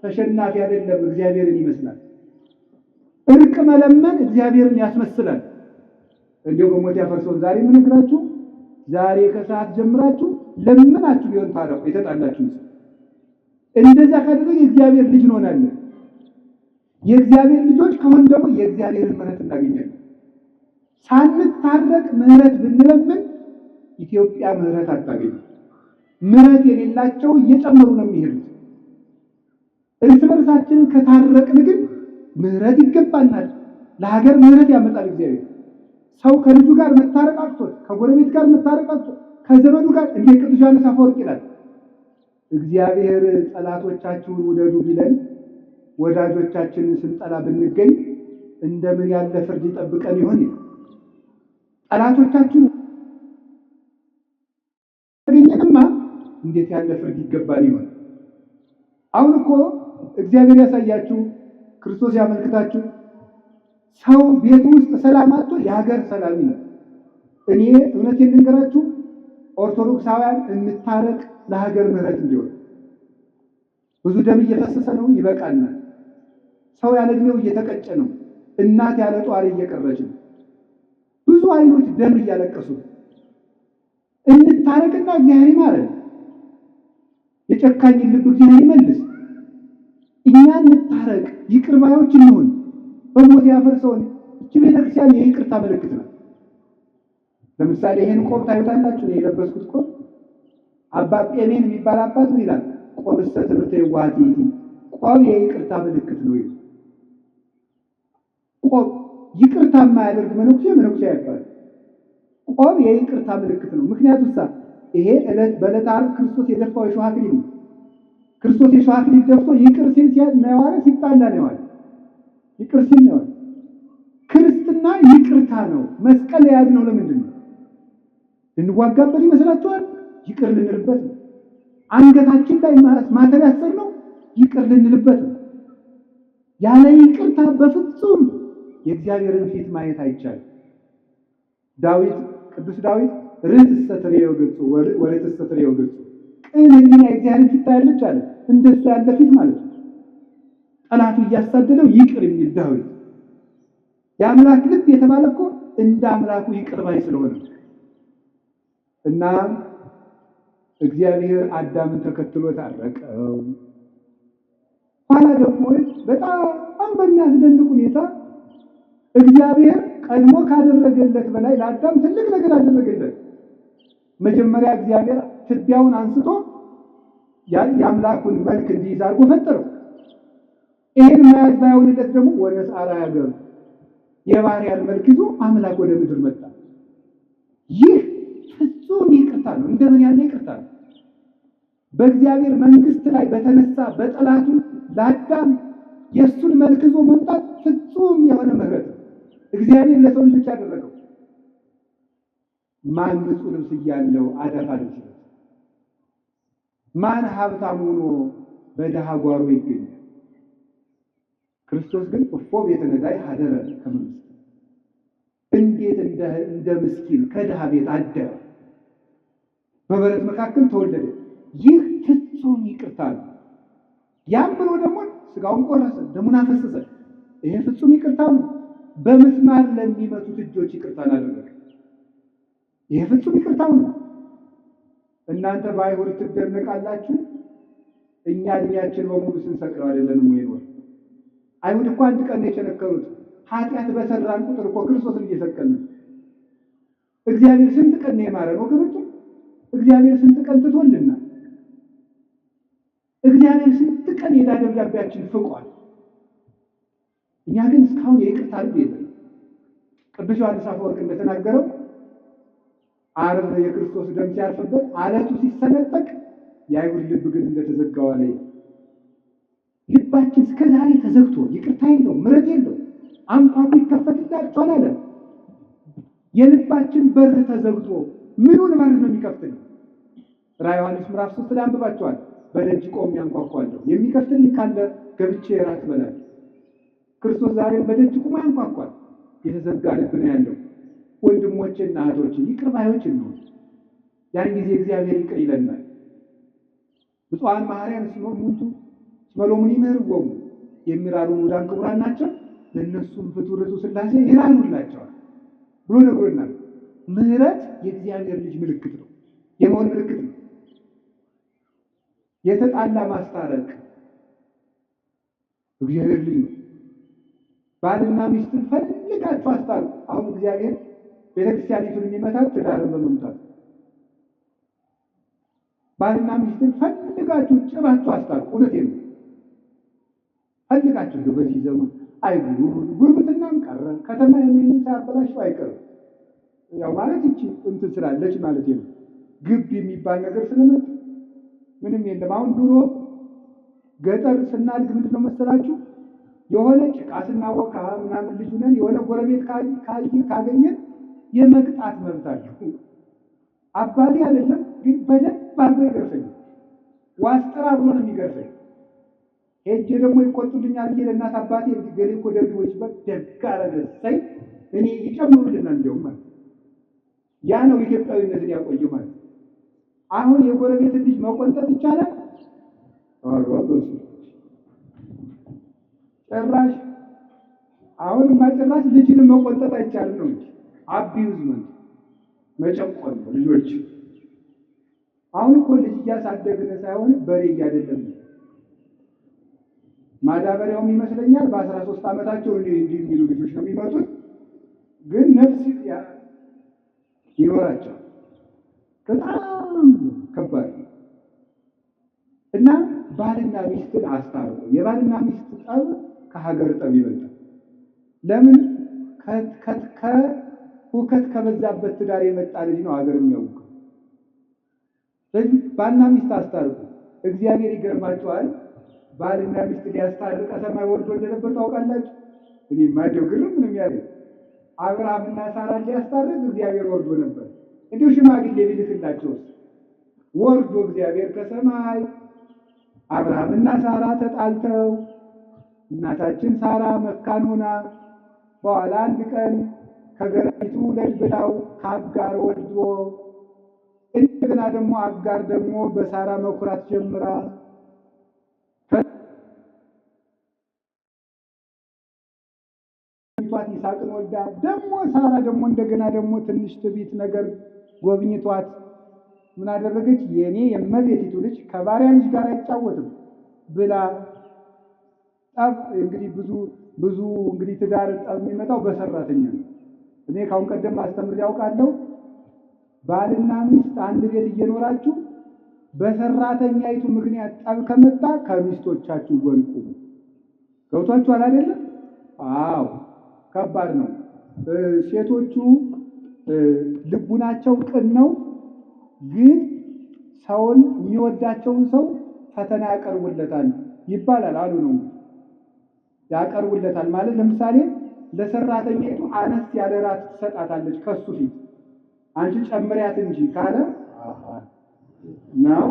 ተሸናፊ አይደለም፣ እግዚአብሔርን ይመስላል። እርቅ መለመን እግዚአብሔርን ያስመስላል። እንደው በሞት ያፈርሰውን ዛሬ የምነግራችሁ ዛሬ ከሰዓት ጀምራችሁ ለምናችሁ ቢሆን ታረቁ። የተጣላችሁ እንደዛ ካደረገ የእግዚአብሔር ልጅ እንሆናለን። የእግዚአብሔር ልጆች ከሆን ደግሞ የእግዚአብሔርን ምሕረት እናገኛለን። ሳንታረቅ ምሕረት ብንለምን ኢትዮጵያ ምሕረት አታገኝም። ምሕረት የሌላቸው እየጨመሩ ነው የሚሄዱት። እርስ በርሳችን ከታረቅን ግን ምሕረት ይገባናል። ለሀገር ምሕረት ያመጣል እግዚአብሔር። ሰው ከልጁ ጋር መታረቅ አቅቶት፣ ከጎረቤት ጋር መታረቅ አቅቶት፣ ከዘመዱ ጋር እንደ ቅዱስ ዮሐንስ አፈወርቅ ይላል እግዚአብሔር ጠላቶቻችሁን ውደዱ ቢለን ወዳጆቻችንን ስንጠላ ብንገኝ እንደምን ያለ ፍርድ ይጠብቀን ይሆን? ጠላቶቻችን ተገኘንማ እንዴት ያለ ፍርድ ይገባን ይሆን? አሁን እኮ እግዚአብሔር ያሳያችሁ፣ ክርስቶስ ያመልክታችሁ። ሰው ቤት ውስጥ ሰላም አጥቶ የሀገር ሰላም ነው። እኔ እውነቴን ልንገራችሁ፣ ኦርቶዶክሳውያን እንታረቅ፣ ለሀገር ምሕረት እንዲሆን። ብዙ ደም እየፈሰሰ ነው፣ ይበቃናል። ሰው ያለ ዕድሜው እየተቀጨ ነው። እናት ያለ ጧሪ እየቀረች ነው። ብዙ አይኖች ደም እያለቀሱ እንታረቅና እግዚአብሔር ይማረን። የጨካኝ ልብ እግዚአብሔር ይመልስ። እኛ እንታረቅ፣ ይቅር ባዮች እንሆን። በሞት ያፈርሰውን እቺ ቤተክርስቲያን የይቅርታ ምልክት ነው። ለምሳሌ ይሄን ቆብ ታዩታላችሁ። የለበስኩት ቆብ አባ ጴሜን የሚባል አባት ምን ይላል? ቆብሰ ትምህርተ የዋሃት ይእቲ፣ ቆብ የይቅርታ ምልክት ነው። ቆብ ይቅርታ የማያደርግ መነኩሴ አይባልም። ቆብ የይቅርታ ምልክት ነው። ምክንያቱም ይሄ በዕለተ ዓርብ ክርስቶስ የደፋው የሾህ አክሊል ነው። ክርስቶስ የሾህ አክሊል ደፍቶ ይቅር ሲል ነው ያለ፣ ሲጣላ ነው ያለ። ይቅር ሲል ነው። ክርስትና ይቅርታ ነው። መስቀል የያዝነው ለምንድን ነው? ልንዋጋበት ይመስላችኋል? ይቅር ልንልበት ነው። አንገታችን ላይ ማተብ ያሰርነው ይቅር ልንልበት ነው። ያለ ይቅርታ በፍጹም የእግዚአብሔርን ፊት ማየት አይቻልም። ቅዱስ ዳዊት ርትዕሰ ትሬዮ ገጹ ወርትዕሰ ትሬዮ ገጹ፣ ቅን ሕሊና የእግዚአብሔርን ፊት ታያለች አለ። እንደሱ ያለ ፊት ማለት ነው። ጠላቱ እያሳደደው ይቅር የሚል ዳዊት። የአምላክ ልብ የተባለ እኮ እንደ አምላኩ ይቅር ባይ ስለሆነ እና እግዚአብሔር አዳምን ተከትሎ ታረቀው። ኋላ ደግሞ በጣም በሚያስደንቅ ሁኔታ እግዚአብሔር ቀድሞ ካደረገለት በላይ ለአዳም ትልቅ ነገር አደረገለት። መጀመሪያ እግዚአብሔር ትቢያውን አንስቶ የአምላኩን መልክ እንዲይዝ አድርጎ ፈጠረው። ይሄን መያዝ ባይሆንለት ደግሞ ወደ ጻራ ያገሩ የባሪያን መልክ ይዞ አምላክ ወደ ምድር መጣ። ይህ ፍጹም ይቅርታ ነው። እንደምን ያለ ይቅርታ ነው! በእግዚአብሔር መንግስት ላይ በተነሳ በጠላቱ ለአዳም የእሱን መልክ ይዞ መምጣት ፍጹም የሆነ ምሕረት ነው። እግዚአብሔር ለሰው ልጆች ያደረገው። ማን ንጹሕ ልብስ እያለው አዳፋ ልብስ፣ ማን ሀብታም ሆኖ በድሃ ጓሮ ይገኛል? ክርስቶስ ግን እፎ ቤተ ነዳይ ሀደረ ከመንግስት፣ እንዴት እንደ ምስኪን ከድሃ ቤት አደረ፣ በበረት መካከል ተወለደ። ይህ ፍጹም ይቅርታ ነው። ያም ብሎ ደግሞ ስጋውን ቆረሰ፣ ደሙን አፈሰሰ። ይሄ ፍጹም ይቅርታ ነው። በምስማር ለሚመቱት እጆች ይቅርታን አደረገ። ይሄ ፍጹም ይቅርታ ነው። እናንተ በአይሁድ ትደነቃላችሁ፣ እኛ እድሜያችን በሙሉ ስንሰቅለው አይደለንም ወይ ነው? አይሁድ እኮ አንድ ቀን ነው የቸነከሩት። ኃጢአት በሰራን ቁጥር እኮ ክርስቶስን እየሰቀልን። እግዚአብሔር ስንት ቀን ነው የማረን ወገኖች? እግዚአብሔር ስንት ቀን ትቶልናል? እግዚአብሔር ስንት ቀን የዕዳ ደብዳቤያችን ፍቋል። እኛ ግን እስካሁን የይቅርታ ልብ የለም። ቅዱስ ዮሐንስ አፈወርቅ እንደተናገረው ዓርብ የክርስቶስ ደም ሲያርፍበት አለቱ ሲሰነጠቅ የአይሁድ ልብ ግን እንደተዘጋው አለ። ልባችን እስከ ዛሬ ተዘግቶ ይቅርታ የለው፣ ምሕረት የለው። አንኳኩ ይከፈትላችኋል አለ። የልባችን በር ተዘግቶ ምኑን በር ነው የሚከፍትልን? ራዕየ ዮሐንስ ምዕራፍ 3 ላይ አንብባችኋል። በደጅ ቆሜ አንኳኳለሁ፣ የሚከፍትልኝ ካለ ገብቼ እራት እበላለሁ። ክርስቶስ ዛሬም በደጅ ቆሞ ያንኳኳል። የተዘጋ ልብ ነው ያለው። ወንድሞቼና እህቶቼ ይቅር ባዮች እንሆን። ያን ጊዜ እግዚአብሔር ይቅር ይለናል። ብፁዓን መሐረያን እስመ እሙንቱ እስመ ሎሙኒ ይምህርዎሙ የሚራሩ ሙዳን ክቡራን ናቸው፣ ለእነሱም ፍቱሕ ርቱዕ ሥላሴ ይራሩላቸዋል ብሎ ነግሮናል። ምሕረት የእግዚአብሔር ልጅ ምልክት ነው፣ የመሆን ምልክት ነው። የተጣላ ማስታረቅ እግዚአብሔር ልጅ ነው። ባልና ሚስትን ፈልጋችሁ አስታርቁ። አሁን እግዚአብሔር ቤተክርስቲያኒቱን የሚመታት ትዳርን በመምታት ባልና ሚስትን ፈልጋችሁ ጭራችሁ አስታርቁ። እውነቴን ነው። ፈልጋችሁ በዚህ ዘመን ጉርብትናም ቀረ፣ ከተማ የሚልን ሳያበላሽው አይቀርም። ያው ማለት ይቺ እንትን ስላለች ማለት ነው። ግብ የሚባል ነገር ስለመጣ ምንም የለም። አሁን ድሮ ገጠር ስናድግ ምንድነው መሰላችሁ የሆነ ጭቃ ስናወቃ ምናምን ልጅ ነን የሆነ ጎረቤት ካገኘን የመቅጣት መብት አለው። አባቴ አይደለም ግን በደንብ አድርጎ ይገርፈኛል። ዋስጠራ ብሎ ነው የሚገርፈኝ። ሄጄ ደግሞ ይቆጡልኛል ብዬ ለእናት አባቴ ገሌ እኮ ደግሞች ደግ አረገሰኝ እኔ ይጨምሩልናል እንዲያውም ማለት ያ ነው ኢትዮጵያዊነትን ያቆየው ማለት። አሁን የጎረቤትን ልጅ መቆንጠጥ ይቻላል? ጭራሽ አሁንማ ጭራሽ ልጅን መቆንጠጥ አይቻልም ነው እንጂ አቢዩዝመንት መጨቆን ነው ልጆች። አሁን እኮ ልጅ እያሳደግን ሳይሆን በሬ እያደለም ማዳበሪያውም ይመስለኛል በ13 ዓመታቸው እንዲህ የሚሉ ልጆች ነው የሚመጡት። ግን ነፍስ ይኖራቸዋል። በጣም ከባድ እና ባልና ሚስትን አስታርቁ። የባልና ሚስት ጠብ ከሀገር ጠብ ይበልጣል። ለምን? ሁከት ከበዛበት ትዳር የመጣ ልጅ ነው ሀገር የሚያውቅ። ስለዚህ ባልና ሚስት አስታርቁ። እግዚአብሔር ይገርማቸዋል። ባልና ሚስት ሊያስታርቅ ከሰማይ ወርዶ እንደነበር ታውቃላችሁ? እኔ ማደው ግርም ምንም ያለ አብርሃምና ሳራን ሊያስታርቅ እግዚአብሔር ወርዶ ነበር። እንዲሁ ሽማግሌ ቢልክላቸው ወርዶ እግዚአብሔር ከሰማይ አብርሃምና ሳራ ተጣልተው እናታችን ሳራ መካን ሆና በኋላ አንድ ቀን ከገረቢቱ ልጅ ብላው ከአጋር ወልዶ እንደገና ደግሞ አጋር ደግሞ በሳራ መኩራት ጀምራ ይስሐቅን ወልዳ ደግሞ ሳራ ደግሞ እንደገና ደግሞ ትንሽ ትዕቢት ነገር ጎብኝቷት ምን አደረገች? የኔ የእመቤቲቱ ልጅ ከባሪያ ልጅ ጋር አይጫወትም ብላ ጠብ። እንግዲህ ብዙ እንግዲህ ትዳር ጠብ የሚመጣው በሰራተኛ ነው። እኔ ካሁን ቀደም አስተምሬ ያውቃለሁ። ባልና ሚስት አንድ ቤት እየኖራችሁ በሰራተኛይቱ ምክንያት ጠብ ከመጣ ከሚስቶቻችሁ ጎን ቁሙ። ገብቷችኋል አይደለም? አዎ ከባድ ነው። ሴቶቹ ልቡናቸው ቅን ነው፣ ግን ሰውን የሚወዳቸውን ሰው ፈተና ያቀርቡለታል ይባላል አሉ ነው። ያቀርቡለታል ማለት ለምሳሌ ለሰራተኛይቱ አነስ ያለ ራት ትሰጣታለች ከሱ ፊት አንቺ ጨምሪያት እንጂ ካለ ነው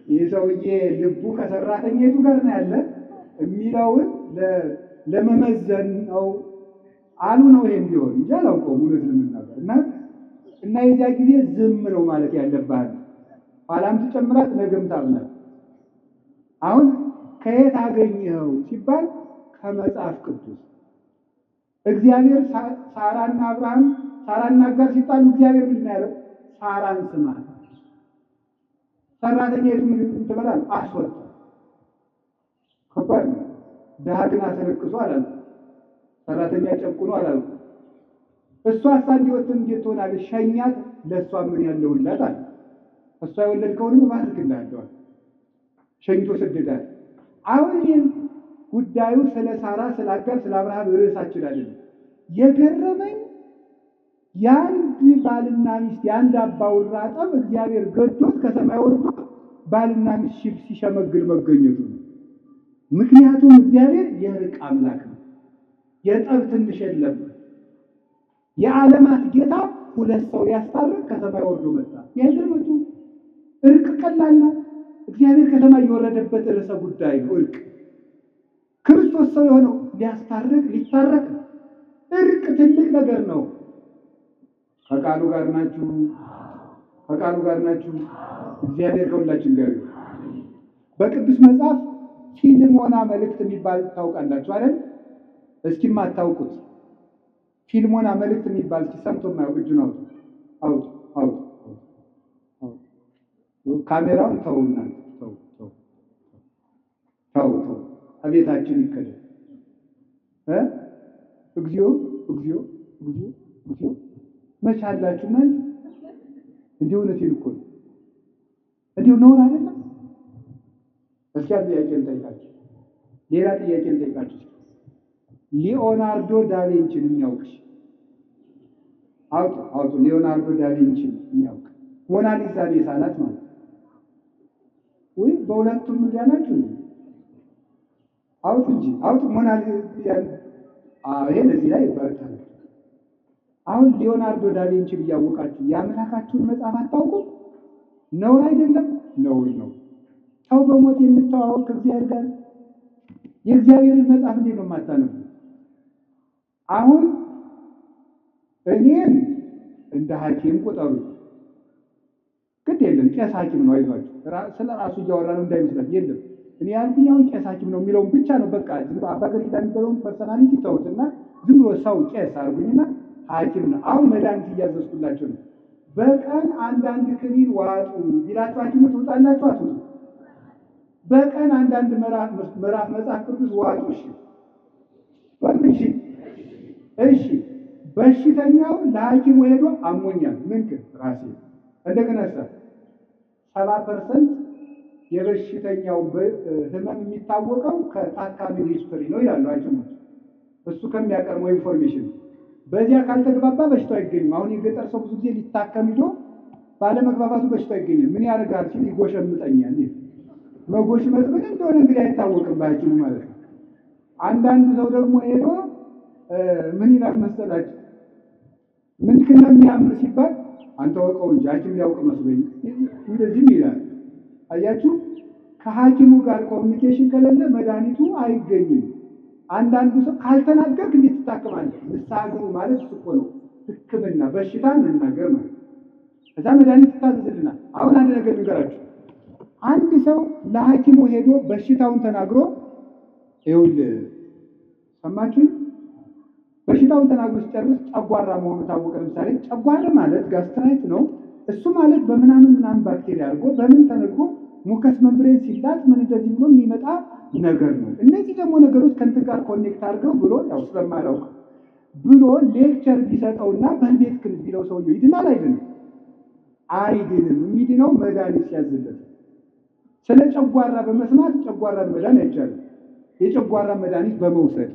ይህ ሰውዬ ልቡ ከሰራተኛይቱ ጋር ነው ያለ የሚለውን ለመመዘን ነው አሉ ነው። ይሄም ቢሆን እንጂ አላውቀውም እውነት ለመናገር እና የዚያ ጊዜ ዝም ነው ማለት ያለብህ። ኋላም ትጨምራት ነገም ታብላት። አሁን ከየት አገኘኸው ሲባል ከመጽሐፍ ቅዱስ። እግዚአብሔር ሳራና አብርሃም ሳራና አጋር ሲጣሉ እግዚአብሔር ምንድን ነው ያለው? ሳራን ስማት። ሰራተኛ ምን ትበላል? አስወጣ። ከባድ ድሃ ግን አስለቅሶ አላልኩም። ሰራተኛ ጨቁኖ አላልኩም። እሷ እንዲወት እንዴት ትሆናለች? ሸኛት፣ ለእሷ ምን ያለውላት አለ። እሷ የወለድከውንም እባርክልሃለሁ። ሸኝቶ ሰደዳት። አሁን ይህም ጉዳዩ ስለ ሳራ፣ ስለ አጋር፣ ስለ አብርሃም ርዕሳችን አይደለም። የገረመኝ የአንድ ባልና ሚስት የአንድ አባወራ ጠብ እግዚአብሔር ገዶት ከሰማይ ወርዶ ባልና ሚስት ሲሸመግል መገኘቱ ነው። ምክንያቱም እግዚአብሔር የእርቅ አምላክ ነው። የጠብ ትንሽ የለም። የዓለማት ጌታ ሁለት ሰው ያስታርቅ ከሰማይ ወርዶ መጣ። የህድርመቱ እርቅ ቀላል ነው። እግዚአብሔር ከሰማይ የወረደበት ርዕሰ ጉዳይ ነው እርቅ። ክርስቶስ ሰው የሆነው ሊያስታርቅ ሊታረቅ ነው። እርቅ ትልቅ ነገር ነው። ከቃሉ ጋር ናችሁ? ከቃሉ ጋር ናችሁ? እግዚአብሔር ከሁላችን ጋር ይሁን። በቅዱስ መጽሐፍ ፊልሞና መልእክት የሚባል ታውቃላችሁ አይደል? እስኪ የማታውቁት ፊልሞና መልእክት የሚባል ሰምቶ የማያውቅ እጁን አውጡ። ካሜራውን ተውና ተው አቤታችን ይከደል። እግዚኦ መቻላችሁ ማለት እንዲሁ እውነቴን እኮ ነው። እንዲሁ ነውር አይደለም። እስኪ ጥያቄ ልጠይቃችሁ፣ ሌላ ጥያቄ ልጠይቃችሁ። ሊዮናርዶ ዳቪንቺን የሚያውቅሽ አውጡ። ሊዮናርዶ ዳቪንቺን የሚያውቅ ሞናሊዛን የሳላት ማለት ወይ? በሁለቱም እንዲያላችሁ አውጡ እንጂ አውጡ። ሞናሊዛን ይሄን እዚህ ላይ ይባላል። አሁን ሊዮናርዶ ዳቪንቺን እያወቃችሁ የአምላካችሁን መጽሐፍ አታውቁም? ነውር አይደለም? ነውር ነው። ሰው በሞት የምትተዋወቅ ከእግዚአብሔር ጋር የእግዚአብሔርን መጽሐፍ እንዴት ነው የማታነቡ? አሁን እኔን እንደ ሐኪም ቁጠሩ። ግድ የለም ቄስ ሐኪም ነው። አይዟችሁ፣ ስለ ራሱ እያወራ ነው እንዳይመስላችሁ። የለም እኔ ያልኩኝ አሁን ቄስ ሐኪም ነው የሚለውን ብቻ ነው። በቃ ዝም ብሎ አባ ገሪዳ የሚባለውን ፐርሰናሊቲ ተውትና ዝም ብሎ ሰው ቄስ አድርጉኝና ሐኪም ነው። አሁን መድኃኒት እያዘዝኩላቸው ነው። በቀን አንዳንድ ክኒን ዋጡ ቢላችሁ ሐኪሙ ትውጣላችሁ አትውጡ? በቀን አንዳንድ ምዕራፍ መጽሐፍ ቅዱስ ዋጡ። እሺ በሽተኛው ለሐኪሙ ሄዶ አሞኛል ራሴ እንደገና 70% የበሽተኛው ህመም የሚታወቀው ከታካሚው ሂስትሪ ነው ይላሉ ሐኪሞች። እሱ ከሚያቀርበው ኢንፎርሜሽን በዚያ ካልተግባባ በሽታው አይገኝም። አሁን የገጠር ሰው ብዙ ጊዜ ሊታከም ሄዶ ባለመግባባቱ በሽታው አይገኝም። ምን ያደርጋል ሲል ይጎሸምጠኛል። መጎሽመጥ ምን እንደሆነ እንግዲህ አይታወቅም በሐኪሙ ማለት ነው። አንዳንዱ ሰው ደግሞ ሄዶ ምን ይላል መሰላችሁ? ምንድን ነው የሚያምር ሲባል አንተ ወቀው እንጂ ሐኪም ሊያውቅ መስሎኝ እንደዚህም ይላል። አያችሁ፣ ከሐኪሙ ጋር ኮሚኒኬሽን ከሌለ መድኃኒቱ አይገኝም። አንዳንዱ ሰው ካልተናገርክ እንዴት ትታከማለህ? ንስሐ ግቡ ማለት እሱ እኮ ነው ሕክምና፣ በሽታን መናገር ማለት ከዛ መድኃኒት ይታዘዝልናል። አሁን አንድ ነገር ልንገራችሁ። አንድ ሰው ለሐኪሙ ሄዶ በሽታውን ተናግሮ ይኸውልህ፣ ሰማችሁ? በሽታውን ተናግሮ ሲጨርስ ጨጓራ መሆኑ ታወቀ። ለምሳሌ ጨጓራ ማለት ጋስትራይት ነው። እሱ ማለት በምናምን ባክቴሪያ አድርጎ በምን ተነግሮ ሙከስ መምብሬን ሲላጥ ምን እንደዚህ ብሎ የሚመጣ ነገር ነው። እነዚህ ደግሞ ነገሮች ከእንትን ጋር ኮኔክት አድርገው ብሎ ያው ስለማላውቅ ብሎ ሌክቸር ቢሰጠውና በልቤት ክል ቢለው ሰውየው ይድናል አይድንም? አይድንም። የሚድነው መድኃኒት ሲያዝለት። ስለ ጨጓራ በመስማት ጨጓራን መዳን አይቻልም። የጨጓራ መድኃኒት በመውሰድ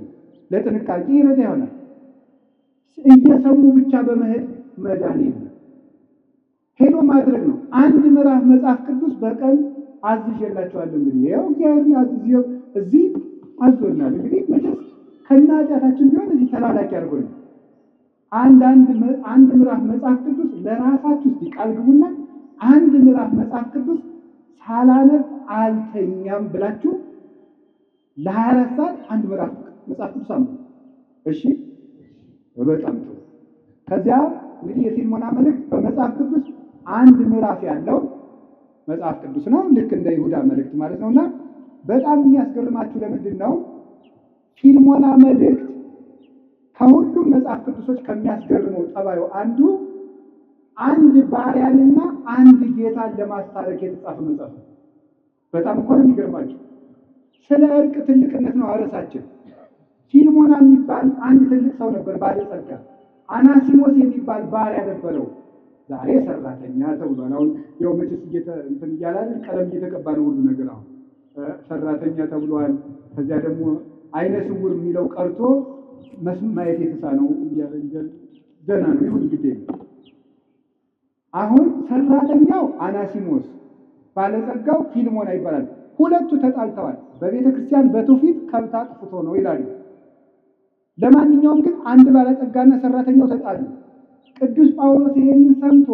ለጥንቃቄ ይረዳ ይሆናል። እየሰሙ ብቻ በመሄድ መዳን የለም። ሄዶ ማድረግ ነው። አንድ ምዕራፍ መጽሐፍ ቅዱስ በቀን አዝዤላችኋለሁ። እንግዲህ ይኸው እግዚአብሔር አዝዤው እዚህ አዞናል። እንግዲህ መቼስ ከናጃታችን ቢሆን እዚህ ተላላኪ አድርጎናል። አንድ ምዕራፍ መጽሐፍ ቅዱስ ለራሳችሁ እስቲ ቃል ግቡና አንድ ምዕራፍ መጽሐፍ ቅዱስ ሳላነብ አልተኛም ብላችሁ ለ24 ሰዓት አንድ ምዕራፍ መጽሐፍ ቅዱስ አንብቡ። እሺ፣ በጣም ጥሩ። ከዚያ እንግዲህ የፊልሞና መልእክት በመጽሐፍ ቅዱስ አንድ ምዕራፍ ያለው መጽሐፍ ቅዱስ ነው። ልክ እንደ ይሁዳ መልእክት ማለት ነውና በጣም የሚያስገርማችሁ ለምንድን ነው ፊልሞና መልእክት ከሁሉም መጽሐፍ ቅዱሶች ከሚያስገርመው ጠባዩ አንዱ አንድ ባሪያንና አንድ ጌታን ለማስታረቅ የተጻፈ መጽሐፍ ነው። በጣም እኮ ነው የሚገርማችሁ። ስለ እርቅ ትልቅነት ነው ርዕሳችን። ፊልሞና የሚባል አንድ ትልቅ ሰው ነበር፣ ባለጸጋ። አናሲሞስ የሚባል ባሪያ ነበረው። ዛሬ ሰራተኛ ተብሏል። አሁን ያው መቼስ እንትን እያላል ቀለም እየተቀባ ነው ሁሉ ነገር። አሁን ሰራተኛ ተብሏል። ከዚያ ደግሞ አይነ ስውር የሚለው ቀርቶ ማየት የተሳነው ደህና ነው ይሁን እንግዲህ። አሁን ሰራተኛው አናሲሞስ፣ ባለጸጋው ፊልሞና ይባላል። ሁለቱ ተጣልተዋል። በቤተ ክርስቲያን በትውፊት ከብት አጥፍቶ ነው ይላሉ። ለማንኛውም ግን አንድ ባለጸጋና ሰራተኛው ተጣሉ። ቅዱስ ጳውሎስ ይሄንን ሰምቶ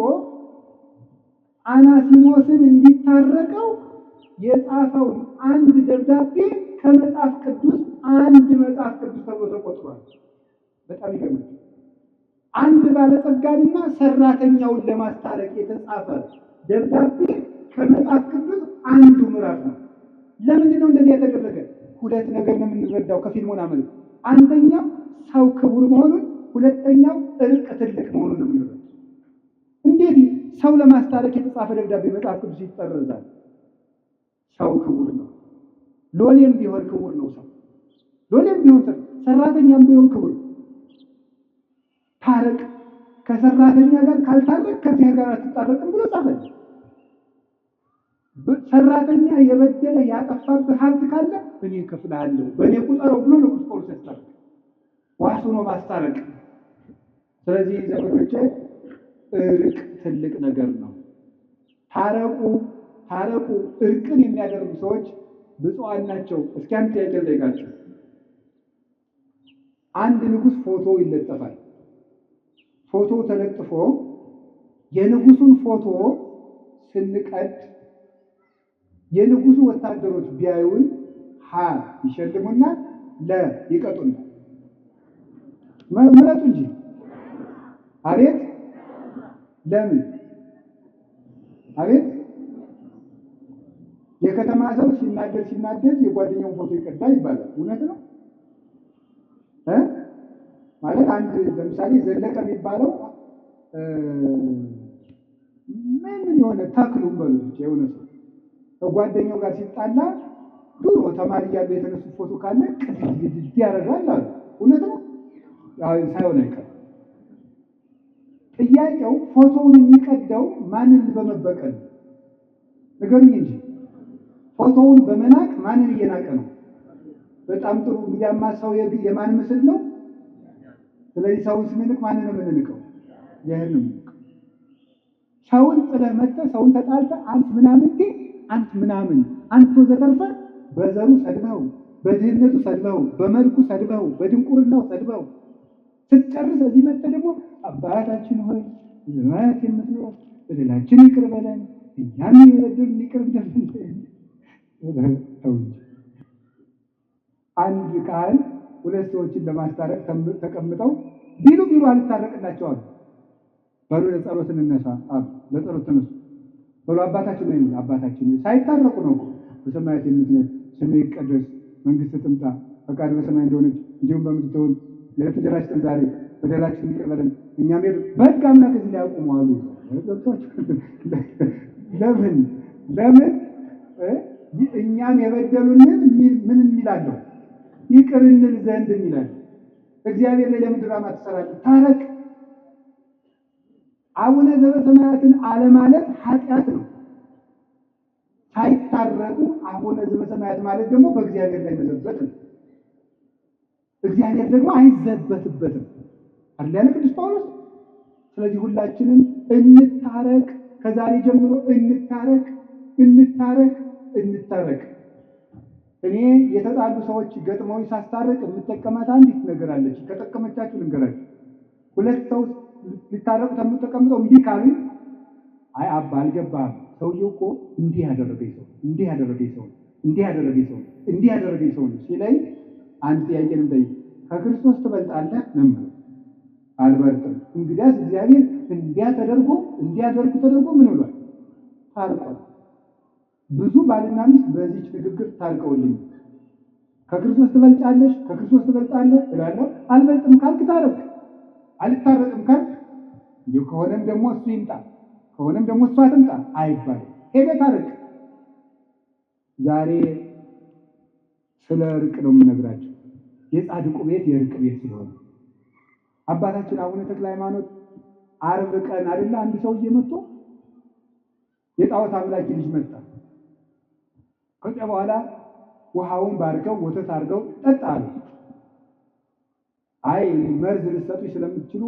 አናሲሞስን እንዲታረቀው የጻፈውን አንድ ደብዳቤ ከመጽሐፍ ቅዱስ አንድ መጽሐፍ ቅዱስ ተብሎ ተቆጥሯል። በጣም ይገርማል። አንድ ባለጸጋንና ሰራተኛውን ለማስታረቅ የተጻፈ ደብዳቤ ከመጽሐፍ ቅዱስ አንዱ ምዕራፍ ነው። ለምንድን ነው እንደዚህ የተደረገ? ሁለት ነገር ነው የምንረዳው ከፊልሞና መልክ። አንደኛው ሰው ክቡር መሆኑን፣ ሁለተኛው እርቅ ትልቅ መሆኑን ነው የምንረዳው። እንዴት ሰው ለማስታረቅ የተጻፈ ደብዳቤ መጽሐፍ ቅዱስ ይጠረዛል? ሰው ክቡር ነው። ሎሌም ቢሆን ክቡር ነው። ሰው ሎሌም ቢሆን ሰራተኛም ቢሆን ክቡር። ታረቅ፣ ከሰራተኛ ጋር ካልታረቅ ከዚህ ጋር አትታረቅም ብሎ ጻፈ። ሰራተኛ የበደለ ያጠፋብህ ሀብት ካለ እኔ እከፍልሃለሁ በእኔ ቁጠረው ብሎ ነው ቅዱስ ጳውሎስ ያስታረቅ። ዋሱ ነው ማስታረቅ። ስለዚህ ዘመዶቼ እርቅ ትልቅ ነገር ነው። ታረቁ ታረቁ። እርቅን የሚያደርጉ ሰዎች ብፁዓን ናቸው። እስኪ አንድ ጥያቄ ልጠይቃችሁ። አንድ ንጉሥ ፎቶ ይለጠፋል። ፎቶ ተለጥፎ የንጉሱን ፎቶ ስንቀድ የንጉሱ ወታደሮች ቢያዩን ሀ ይሸልሙና ለ ይቀጡና ምረጡ እንጂ አቤት ለምን አቤት የከተማ ሰው ሲናደድ የጓደኛውን ፎቶ ይቀዳል ይባላል። እውነት ነው ማለት አንድ ለምሳሌ ዘለቀ የሚባለው ምን የሆነ ተክሉ በሉት የሆነ ሰው ከጓደኛው ጋር ሲጣላ ድሮ ተማሪ እያለ የተነሱ ፎቶ ካለ ቅድድ ያደርጋል አሉ። እውነት ነው ሳይሆን አይቀርም። ጥያቄው ፎቶውን የሚቀደው ማንን በመበቀል ንገሩኝ እንጂ ፎቶውን በመናቅ ማንን እየናቀ ነው? በጣም ጥሩ። እንግዲያማ ሰው የማን ምስል ነው? ስለዚህ ሰውን ስንንቅ ማንን ነው የምንንቀው? ይሄን ነው። ሰውን ጥለህ መጥተህ ሰውን ተጣልተህ አንተ ምናምን አንተ ዘተርፈ በዘሩ ሰድበው፣ በድህነቱ ሰድበው፣ በመልኩ ሰድበው፣ በድንቁርናው ሰድበው ስትጨርስ እዚህ መጥተህ ደግሞ አባታችን ሆይ ዘመናት የምትኖር በደላችን ይቅር በለን እኛም የበደሉንን ይቅር እንደምን። አንድ ካህን ሁለት ሰዎችን ለማስታረቅ ተቀምጠው ቢሉ አልታረቅላቸዋል። በሉ ለጸሎት እንነሳ አሉ። ለጸሎት ተነሱ። በሉ አባታችን ነው አባታችን ሳይታረቁ ነው እኮ በሰማያት የምትኖር ስምህ ይቀደስ መንግስትህ ትምጣ ፈቃድህ በሰማይ እንደሆነች እንዲሁም በምድር ትሁን ለዕለት እንጀራችንን ዛሬ በደላችንን ይቅር በለን እኛም በሕግ አምላክ እዚህ ላይ አቁሙ አሉ። ለምን እኛም የበደሉንን ምን እንላለን? ይቅር እንል ዘንድ እንላለን። እግዚአብሔር ላይ ለምን ድራማ ትሰራለህ? ታረቅ። አቡነ ዘበሰማያትን አለማለት ኃጢአት ነው። ሳይታረቁ አቡነ ዘበሰማያት ማለት ደግሞ በእግዚአብሔር ላይ መዘበት ነው። እግዚአብሔር ደግሞ አይዘበትበትም አይደል ቅዱስ ጳውሎስ። ስለዚህ ሁላችንም እንታረቅ። ከዛሬ ጀምሮ እንታረቅ። እኔ የተጣሉ ሰዎች ገጥመው ሳስታረቅ የምጠቀማት አንዲት ነገር አለች። ከጠቀመቻችሁ ልንገራችሁ። ሁለት ሰው ሊታረቁ ተቀምጠው እምቢ ካሉ አይ አባ አልገባህም፣ ሰውየው እኮ እንዲህ ያደረገኝ ሰው ሲለኝ አንድ ጥያቄ ነው የምጠይቅ። ከክርስቶስ ትበልጣለህ ነው? አልበልጥም። እንግዲያስ እግዚአብሔር እንዲያደርጉ ተደርጎ ምን ብሏል? ታርቋል። ብዙ ባልና ሚስት በዚህች ንግግር ታርቀውልኝ። ከክርስቶስ ትበልጣለህ እላለሁ። አልበልጥም ካልክ ታረቅ፣ አልታረቅም ካልክ እንዲሁ ከሆነም ደግሞ እሱ ይምጣ፣ ከሆነም ደግሞ እሷ ትምጣ አይባልም። ሄደህ ታረቅ። ዛሬ ስለ እርቅ ነው የምነግራቸው። የጻድቁ ቤት የእርቅ ቤት ስለሆነ አባታችን አቡነ ተክለ ሃይማኖት ዓርብ ቀን አይደለ አንድ ሰውዬ መጥቶ የጣዖት አምላኪ ልጅ መጣ። ከዚያ በኋላ ውሃውን ባርከው ወተት አድርገው ጠጣ አሉ። አይ መርዝ ልትሰጡኝ ስለምትችሉ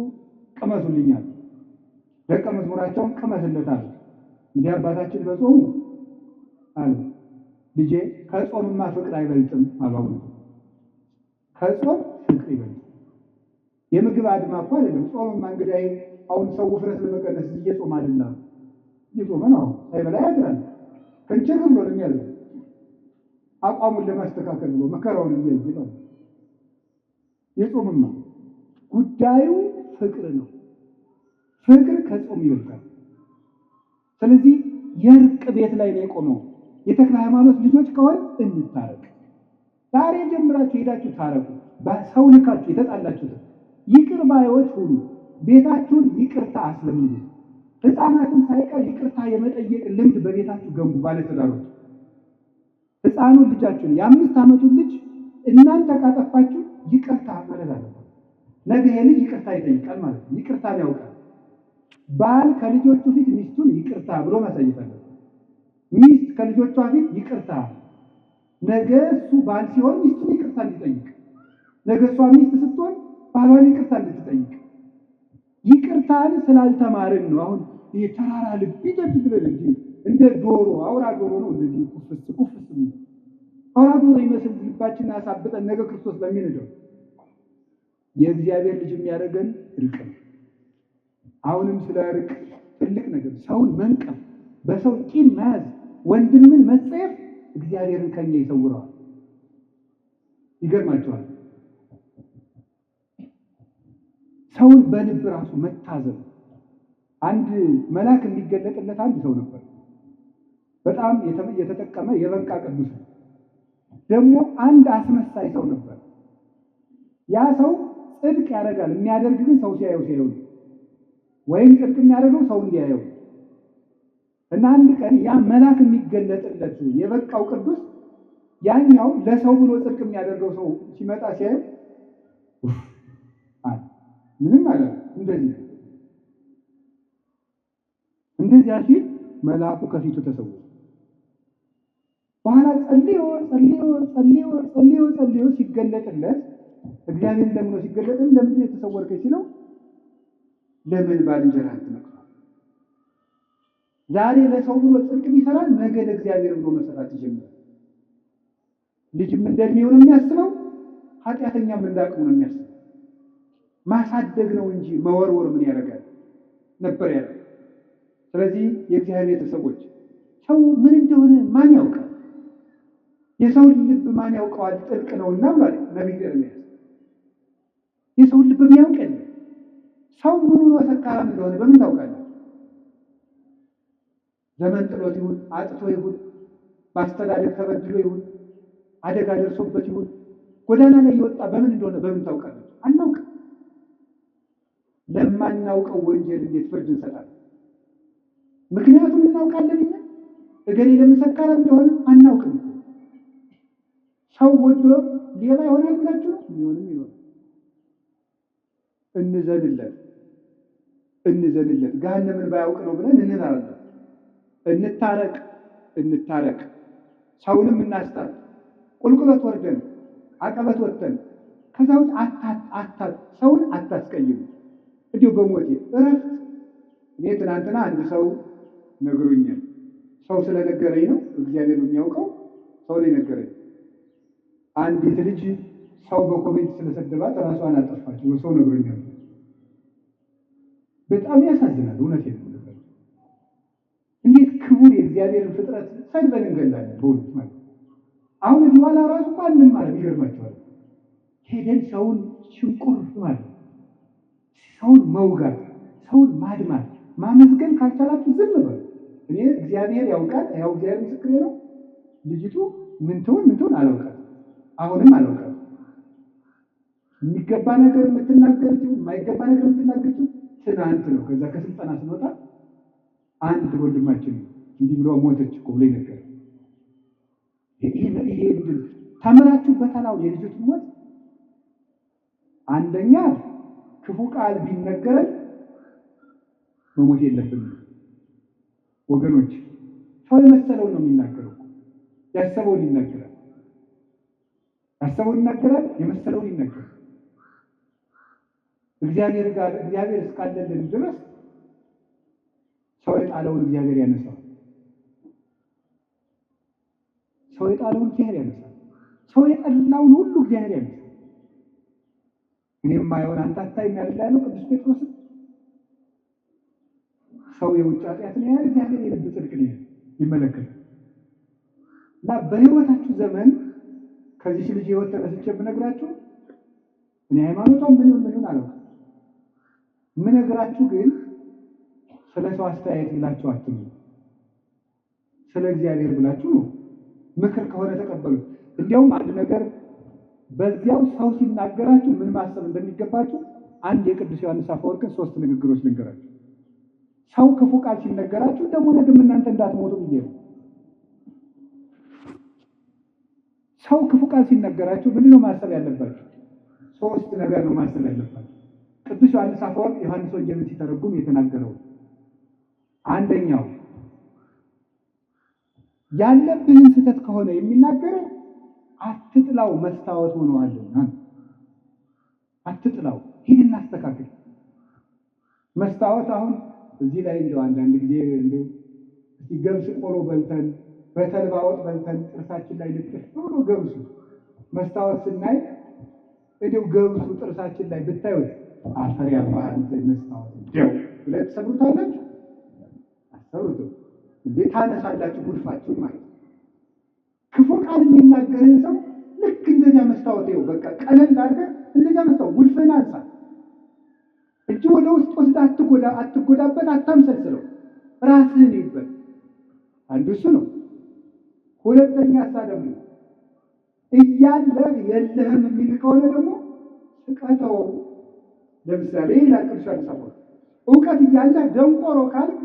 ቅመሱልኛል። ደቀ መዝሙራቸውን ቅመስለታል። እንዲህ አባታችን በጾሙ አሉ። ልጄ ከጾምማ ፍቅር አይበልጥም አባቡ። ከጾም ፍቅር ይበልጥ። የምግብ አድማ እኮ አይደለም። ጾምማ እንግዲህ አሁን ሰው ውፍረት ለመቀነስ እየጾም አይደለም። እየጾመ ነው ሳይበላ ያድራል። ከንቸር ብሎ ነው የሚያዘው። አቋሙን ለማስተካከል ብሎ መከራውን እያየ የጾምማ ጉዳዩ ፍቅር ነው። ፍቅር ከጾም ይበልጣል። ስለዚህ የእርቅ ቤት ላይ ነው የቆመው። የተክለ ሃይማኖት ልጆች ከሆነ እንታረቅ። ዛሬ ጀምራችሁ ሄዳችሁ ታረቁ። ሰው ልካችሁ የተጣላችሁት ይቅር ባዮች ሁኑ። ቤታችሁን ይቅርታ አስለምዱ። ሕፃናትን ሳይቀር ይቅርታ የመጠየቅ ልምድ በቤታችሁ ገንቡ። ባለትዳሮች ሕፃኑን ልጃችሁን የ5 ዓመቱን ልጅ እናንተ ካጠፋችሁ ይቅርታ ማለት አለበት። ነገ ይሄ ልጅ ይቅርታ ይጠይቃል ማለት ነው። ይቅርታን ያውቃል። ባል ከልጆቹ ፊት ሚስቱን ይቅርታ ብሎ ማሳየት አለበት። ሚስት ከልጆቿ ፊት ይቅርታ፣ ነገ እሱ ባል ሲሆን ሚስቱን ይቅርታ እንዲጠይቅ፣ ነገ እሷ ሚስት ስትሆን ባሏን ይቅርታ እንድትጠይቅ። ይቅርታን ስላልተማርን ነው አሁን ይሄ ተራራ ልብ ይደግ ብለን እንጂ እንደ ዶሮ አውራ ዶሮ ነው እንደዚህ ኩፍስ አውራ ዶሮ ይመስል ልባችንን አሳብጠን ነገ ክርስቶስ ለሚነደው የእግዚአብሔር ልጅ የሚያደርገን እርቅ ነው። አሁንም ስለ እርቅ ትልቅ ነገር ሰውን መንቀፍ፣ በሰው ቂም መያዝ፣ ወንድምን መጸየፍ እግዚአብሔርን ከኛ ይሰውረዋል። ይገርማቸዋል። ሰውን በልብ ራሱ መታዘብ። አንድ መልአክ የሚገለጥለት አንድ ሰው ነበር። በጣም የተጠቀመ የበቃ ቅዱስ ነው። ደግሞ አንድ አስመሳይ ሰው ነበር። ያ ሰው ጽድቅ ያደርጋል። የሚያደርግ ግን ሰው ሲያየው ወይም ጽድቅ የሚያደርገው ሰው እንዲያየው እና አንድ ቀን ያ መልአክ የሚገለጥለት የበቃው ቅዱስ ያኛው ለሰው ብሎ ጽድቅ የሚያደርገው ሰው ሲመጣ ሲያየው ምንም ማለት እንደዚያ ሲል መልአኩ ከፊቱ ተሰወረ። በኋላ ጸልዮ ሲገለጥለት እግዚአብሔር ለምኖ ሲገለጥለት ለምን የተሰወርከኝ ሲለው ለምን ባልንጀራህ አትነቅፈው? ዛሬ ለሰው ብሎ ጽድቅ ቢሰራ ነገ ለእግዚአብሔር ብሎ መስራት ይጀምራል። ልጅም እንደሚሆን የሚያስበው ኃጢአተኛም እንዳቅሙ ነው የሚያስበው። ማሳደግ ነው እንጂ መወርወር ምን ያደርጋል ነበር ያለው። ስለዚህ የእግዚአብሔር ቤተሰቦች ሰው ምን እንደሆነ ማን ያውቃል? የሰው ልብ ማን ያውቀዋል? ጥልቅ ነውና ብሏል ነቢዩ ኤርምያስ። የሰው ልብ የሚያውቅ የለም። ሰው ምኑ ሰካራም እንደሆነ በምን ታውቃለህ? ዘመን ጥሎት ይሁን አጥቶ ይሁን በአስተዳደግ ተበድሎ ይሁን አደጋ ደርሶበት ይሁን ጎዳና ላይ የወጣ በምን እንደሆነ በምን ታውቃለህ? አናውቅም። ለማናውቀው ወንጀል እንዴት ፍርድ እንሰጣለን? ምክንያቱም እናውቃለን። እኛ እገሌ ለምን ሰካራም እንደሆነ አናውቅም። ሰው ወዶ ሌባ ይሆናል ብላችሁ ነው? ይሆን እንዘንለት ገሃነምን ባያውቅ ነው ብለን እንላለን። እንታረቅ፣ ሰውንም እናስታርቅ። ቁልቁለት ወርደን አቀበት ወጥተን ከዛ ውጭ ሰውን አታስቀይሙ። እንዲሁ በሞቴ እረፍት። እኔ ትናንትና አንድ ሰው ነግሮኛል። ሰው ስለነገረኝ ነው፣ እግዚአብሔር የሚያውቀው ሰው ላይ ነገረኝ። አንዲት ልጅ ሰው በኮሜንት ስለሰደባት ራሷን አጠፋች ብሎ ሰው ነግሮኛል። በጣም ያሳዝናል። እውነቴን ነው። እንዴት ክቡር የእግዚአብሔርን ፍጥረት ሰድበን እንገላለን? በእውነት ማለት አሁን እዚህ በኋላ ራሱ ማንም ማለት ይገርማቸዋል። ሄደን ሰውን ሽንቁር ማለት ሰውን መውጋት፣ ሰውን ማድማት፣ ማመስገን ካልቻላችሁ ዝም በሉ። እኔ እግዚአብሔር ያውቃል፣ ያው እግዚአብሔር ምስክሬ ነው። ልጅቱ ምን ትሆን አላውቃትም። አሁንም አላውቃትም። የሚገባ ነገር የምትናገረችው የማይገባ ነገር የምትናገረችው ትናንት ነው። ከዛ ከስልጠና ስንወጣ አንድ ወንድማችን እንዲህ ብሎ ሞተች እኮ ብሎ ነገር ይሄ ተምራችሁበታል። አሁን የልጅቱን ሞት አንደኛ ክፉ ቃል ቢነገረን መሞት የለብንም ወገኖች። ሰው የመሰለውን ነው የሚናገረው። ያሰበውን ይናገራል፣ የመሰለውን ይናገራል። እግዚአብሔር እስካለልን ድረስ ሰው የጣለውን እግዚአብሔር ያነሳል። ሰው የጠላውን ሁሉ እግዚአብሔር ያነሳል። እኔም ማየውን አንተ አታይም ያለው ቅዱስ ጴጥሮስ ሰው የውጭ ኃጢአት ነው ያለ እግዚአብሔር የልብ ጽድቅ ነው ይመለከታል። እና በህይወታችሁ ዘመን ከዚህ ልጅ ህይወት ተነስቼ ብነግራችሁ እኔ ሃይማኖቷን ምን አላውቅም። የምነግራችሁ ግን ስለ ሰው አስተያየት ብላችሁ አትሉ፣ ስለ እግዚአብሔር ብላችሁ ነው። ምክር ከሆነ ተቀበሉ። እንዲያውም አንድ ነገር በዚያው ሰው ሲናገራችሁ ምን ማሰብ እንደሚገባችሁ አንድ የቅዱስ ዮሐንስ አፈወርቅን 3 ንግግሮች ልንገራችሁ። ሰው ክፉ ቃል ሲነገራችሁ ደግሞ ነገም እናንተ እንዳትሞቱ ብዬ ነው። ሰው ክፉ ቃል ሲነገራችሁ ምንድነው ማሰብ ያለባችሁ? 3 ነገር ነው ማሰብ ያለባችሁ። ቅዱስ ዮሐንስ አፈወርቅ ዮሐንስ ወንጌልን ሲተረጉም የተናገረው አንደኛው ያለብህን ስህተት ከሆነ የሚናገረው አትጥላው፣ መስታወት ሆነዋልና አትጥላው፣ ሂድና አስተካክል። መስታወት አሁን እዚህ ላይ እንደው አንዳንድ ጊዜ እንደው ገብስ ቆሎ በልተን በተልባ ወጥ በልተን ጥርሳችን ላይ ልጥፍ ብሎ ገብሱ መስታወት ስናይ እንደው ገብሱ ጥርሳችን ላይ ብታዩት አፈር ያባል መስታወት ደው ብለህ ትሰብሩታላችሁ። አሰሩት እንዴ ታነሳላችሁ ጉድፋችሁ ማለት ክፉ ቃል የሚናገርን ሰው ልክ እንደዚያ መስታወት ይኸው በቃ ቀለል አድርገህ እንደዚያ መስታወት ጉድፍህን አንሳ። እጅ ወደ ውስጥ ወስደህ አትጎዳበት፣ አታምሰልስለው፣ ራስህን ይበት። አንዱ እሱ ነው። ሁለተኛ ደግሞ እያለህ የለህም የሚል ከሆነ ደግሞ ስቀተው። ለምሳሌ ቅዱስ ዮሐንስ አፈወርቅ እውቀት እያለህ ደንቆሮ ካልክ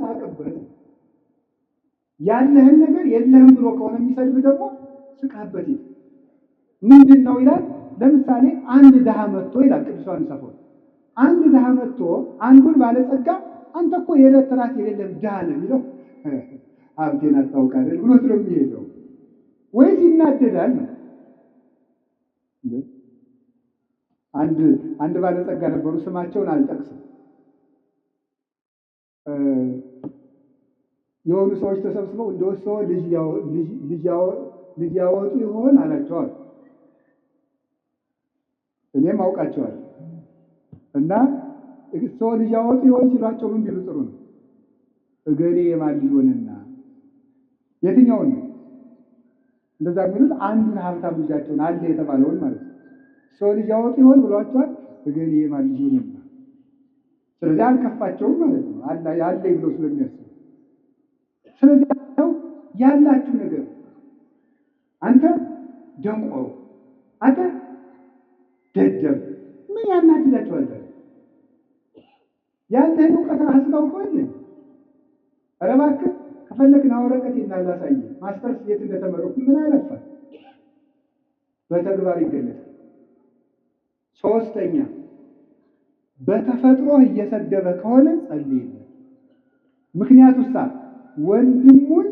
ሳቅበት። ያለህን ነገር የለህም ብሎ ከሆነ የሚሰድብ ደግሞ ስቃበት። ምንድን ነው ይላል? ለምሳሌ አንድ ድሃ መጥቶ ይላል ቅዱስ ዮሐንስ አፈወርቅ አንድ ድሃ መጥቶ አንዱን ባለጸጋ አንተ እኮ የዕለት ተራት የሌለም ድሃ ነህ የሚለው ሀብቴን አታውቅ አይደል ብሎት ነው የሚሄደው ወይስ ይናደዳል? አንድ ባለጸጋ ነበሩ፣ ስማቸውን አልጠቅስም። የሆኑ ሰዎች ተሰብስበው እንደወሰው ልጅ ያወጡ ይሆን አላቸዋል። እኔም አውቃቸዋል። እና ሰው ልጅ ያወጡ ይሆን ሲሏቸው ምን ቢሉ ጥሩ ነው? እገሌ የማን ልጅ ሆነና የትኛውን ነው እንደዛ የሚሉት? አንዱን ሀብታም ልጃቸውን አለ የተባለውን ማለት ነው። ሰው ልጅ ያወጡ ይሆን ብሏቸዋል። እገሌ የማን ልጅ ሆነና ስለዚህ አልከፋቸውም ማለት ነው። አለ ብሎ ስለሚያስቡ ስለዚህ ያላችሁ ነገር አንተ ደንቆሮ፣ አንተ ደደብ ምን ያናድዳችኋል? ያንተን እውቀት አስታውቀዋል። ኧረ እባክህ ከፈለግን ወረቀት ላሳይ ማስተርስ የት እንደተመረኩ ምን አለፋል። በተግባር ይገለጣል። 3ኛ በተፈጥሮ እየሰደበ ከሆነ ጸልይለት። ምክንያቱም ወንድሙን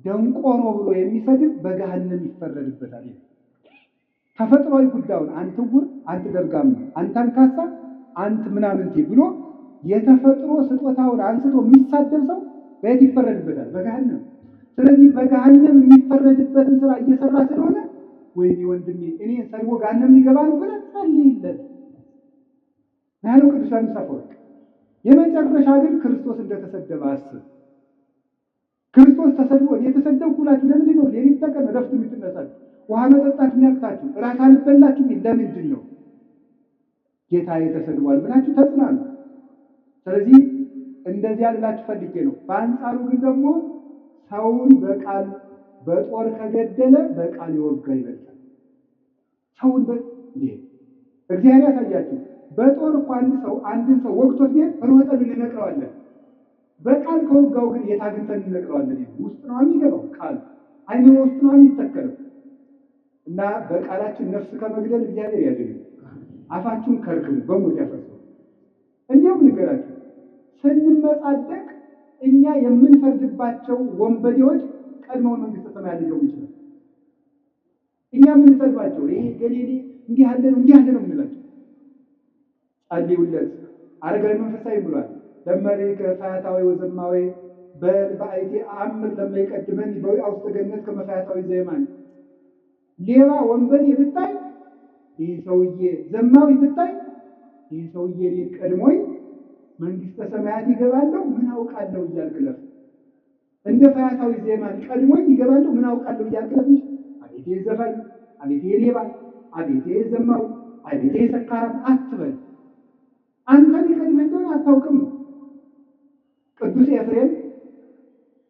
ደንቆሮ ብሎ የሚሰድብ በገሃነም ይፈረድበታል። ተፈጥሯዊ ጉዳዩን አንተ ውር፣ አንተ ደርጋም፣ አንተ አንካሳ፣ አንተ ምናምንቴ ብሎ የተፈጥሮ ስጦታውን አንስቶ የሚሳደብ ሰው በየት ይፈረድበታል? በገሃነም። ስለዚህ በገሃነም የሚፈረድበትን ስራ እየሰራ ስለሆነ ወይኔ ወንድሜ እኔ ሰልቦ ገሃነም ሊገባ ነው ብለህ ጸልይለት ያለው ቅዱስ ዮሐንስ አፈወርቅ። የመጨረሻ ግን ክርስቶስ እንደተሰደበ አስብ። ክርስቶስ ተሰድቦ የተሰደብኩ ብላችሁ ለምንድን ነው ሌሊት ተቀን እረፍት የምትነሳችሁ? ውሃ መጠጣት የሚያቅታችሁ? እራት አልበላችሁ? ለምንድን ነው? ጌታዬ ተሰድቧል ብላችሁ ተጽናኑ። ስለዚህ እንደዚያ ልላችሁ ፈልጌ ነው። በአንጻሩ ግን ደግሞ ሰውን በቃል በጦር ከገደለ በቃል ይወጋ ይበልጣል። ሰውን እግዚአብሔር ያሳያችሁ። በጦር እኮ አንድን ሰው ወግቶት ቢሄድ ሮጠን እንነቅለዋለን። በቃል ከወጋው ግን የት አግኝተን እንነቅለዋለን? ውስጥ ነው የሚገባው ቃል አይምሮ ውስጥ ነው የሚተከለው። እና በቃላችን ነፍስ ከመግደል እግዚአብሔር ያድነን። አፋችሁን ከርክሙ በሞት ያፈርሰው። እንዲሁም ንገራችሁ ስንመጻደቅ እኛ የምንፈርድባቸው ወንበዴዎች ቀድመው መንግስተ ሰማያት ሊገቡ ይችላል። እኛ የምንሰድባቸው ይሄ ገሌሌ እንዲህ ያለ ነው የምንላቸው ጸልዩለት አረጋዊ መንፈሳዊ ብሏል። ለመሬከ ፈያታዊ ወዘማዊ በአይቴ አምር ለማይቀድመን በውስተ ገነት ከመፈያታዊ ዘየማን ሌባ ወንበዴ ብታይ ይህ ሰውዬ ዘማዊ ብታይ ይህ ሰውዬ ቀድሞኝ መንግስተ ሰማያት ይገባለሁ ምን አውቃለሁ እያልክ ለፍ እንደ ፈያታዊ ዘየማን ቀድሞኝ ይገባለሁ ምን አውቃለሁ እያልክ ለፍ እንጂ አቤቴ ዘፋኝ፣ አቤቴ ሌባ፣ አቤቴ ዘማዊ፣ አቤቴ ሰካራም አትበል። አንተን ይቀድመህ እንደሆነ አታውቅም። ቅዱስ ኤፍሬም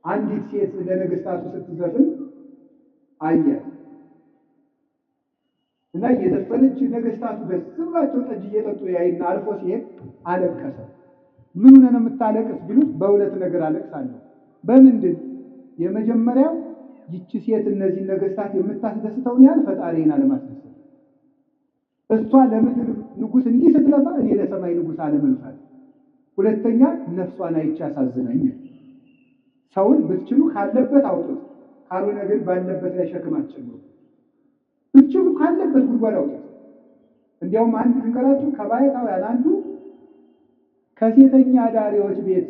አንዲት ሴት ለነገስታቱ ስትዘፍን አያት እና እየዘፈነች ነገስታቱ ደስ ብሏቸው ጠጅ እየጠጡ ያይና አልፎ ሲሄድ አለቀሰ። ምን ሆነ ነው የምታለቅስ ቢሉት በሁለት ነገር አለቅሳለሁ። በምንድን? የመጀመሪያው ይቺ ሴት እነዚህ ነገስታት የምታስደስተውን ያህል ፈጣሪን አለማስደሰት፣ እሷ ለምድር ንጉስ እንዲህ ስትለፋ እኔ ለሰማይ ንጉስ አለመልፋት። ሁለተኛ ነፍሷን አይቼ አሳዝናኝ። ሰውን ብትችሉ ካለበት አውጡት፣ ካልሆነ ግን ባለበት ላይ ሸክም አትጨምሩ። ብትችሉ ካለበት ጉድጓድ አውጡት። እንዲያውም አንድ ልንገራችሁ፣ ከባሕታውያን አንዱ ከሴተኛ አዳሪዎች ቤት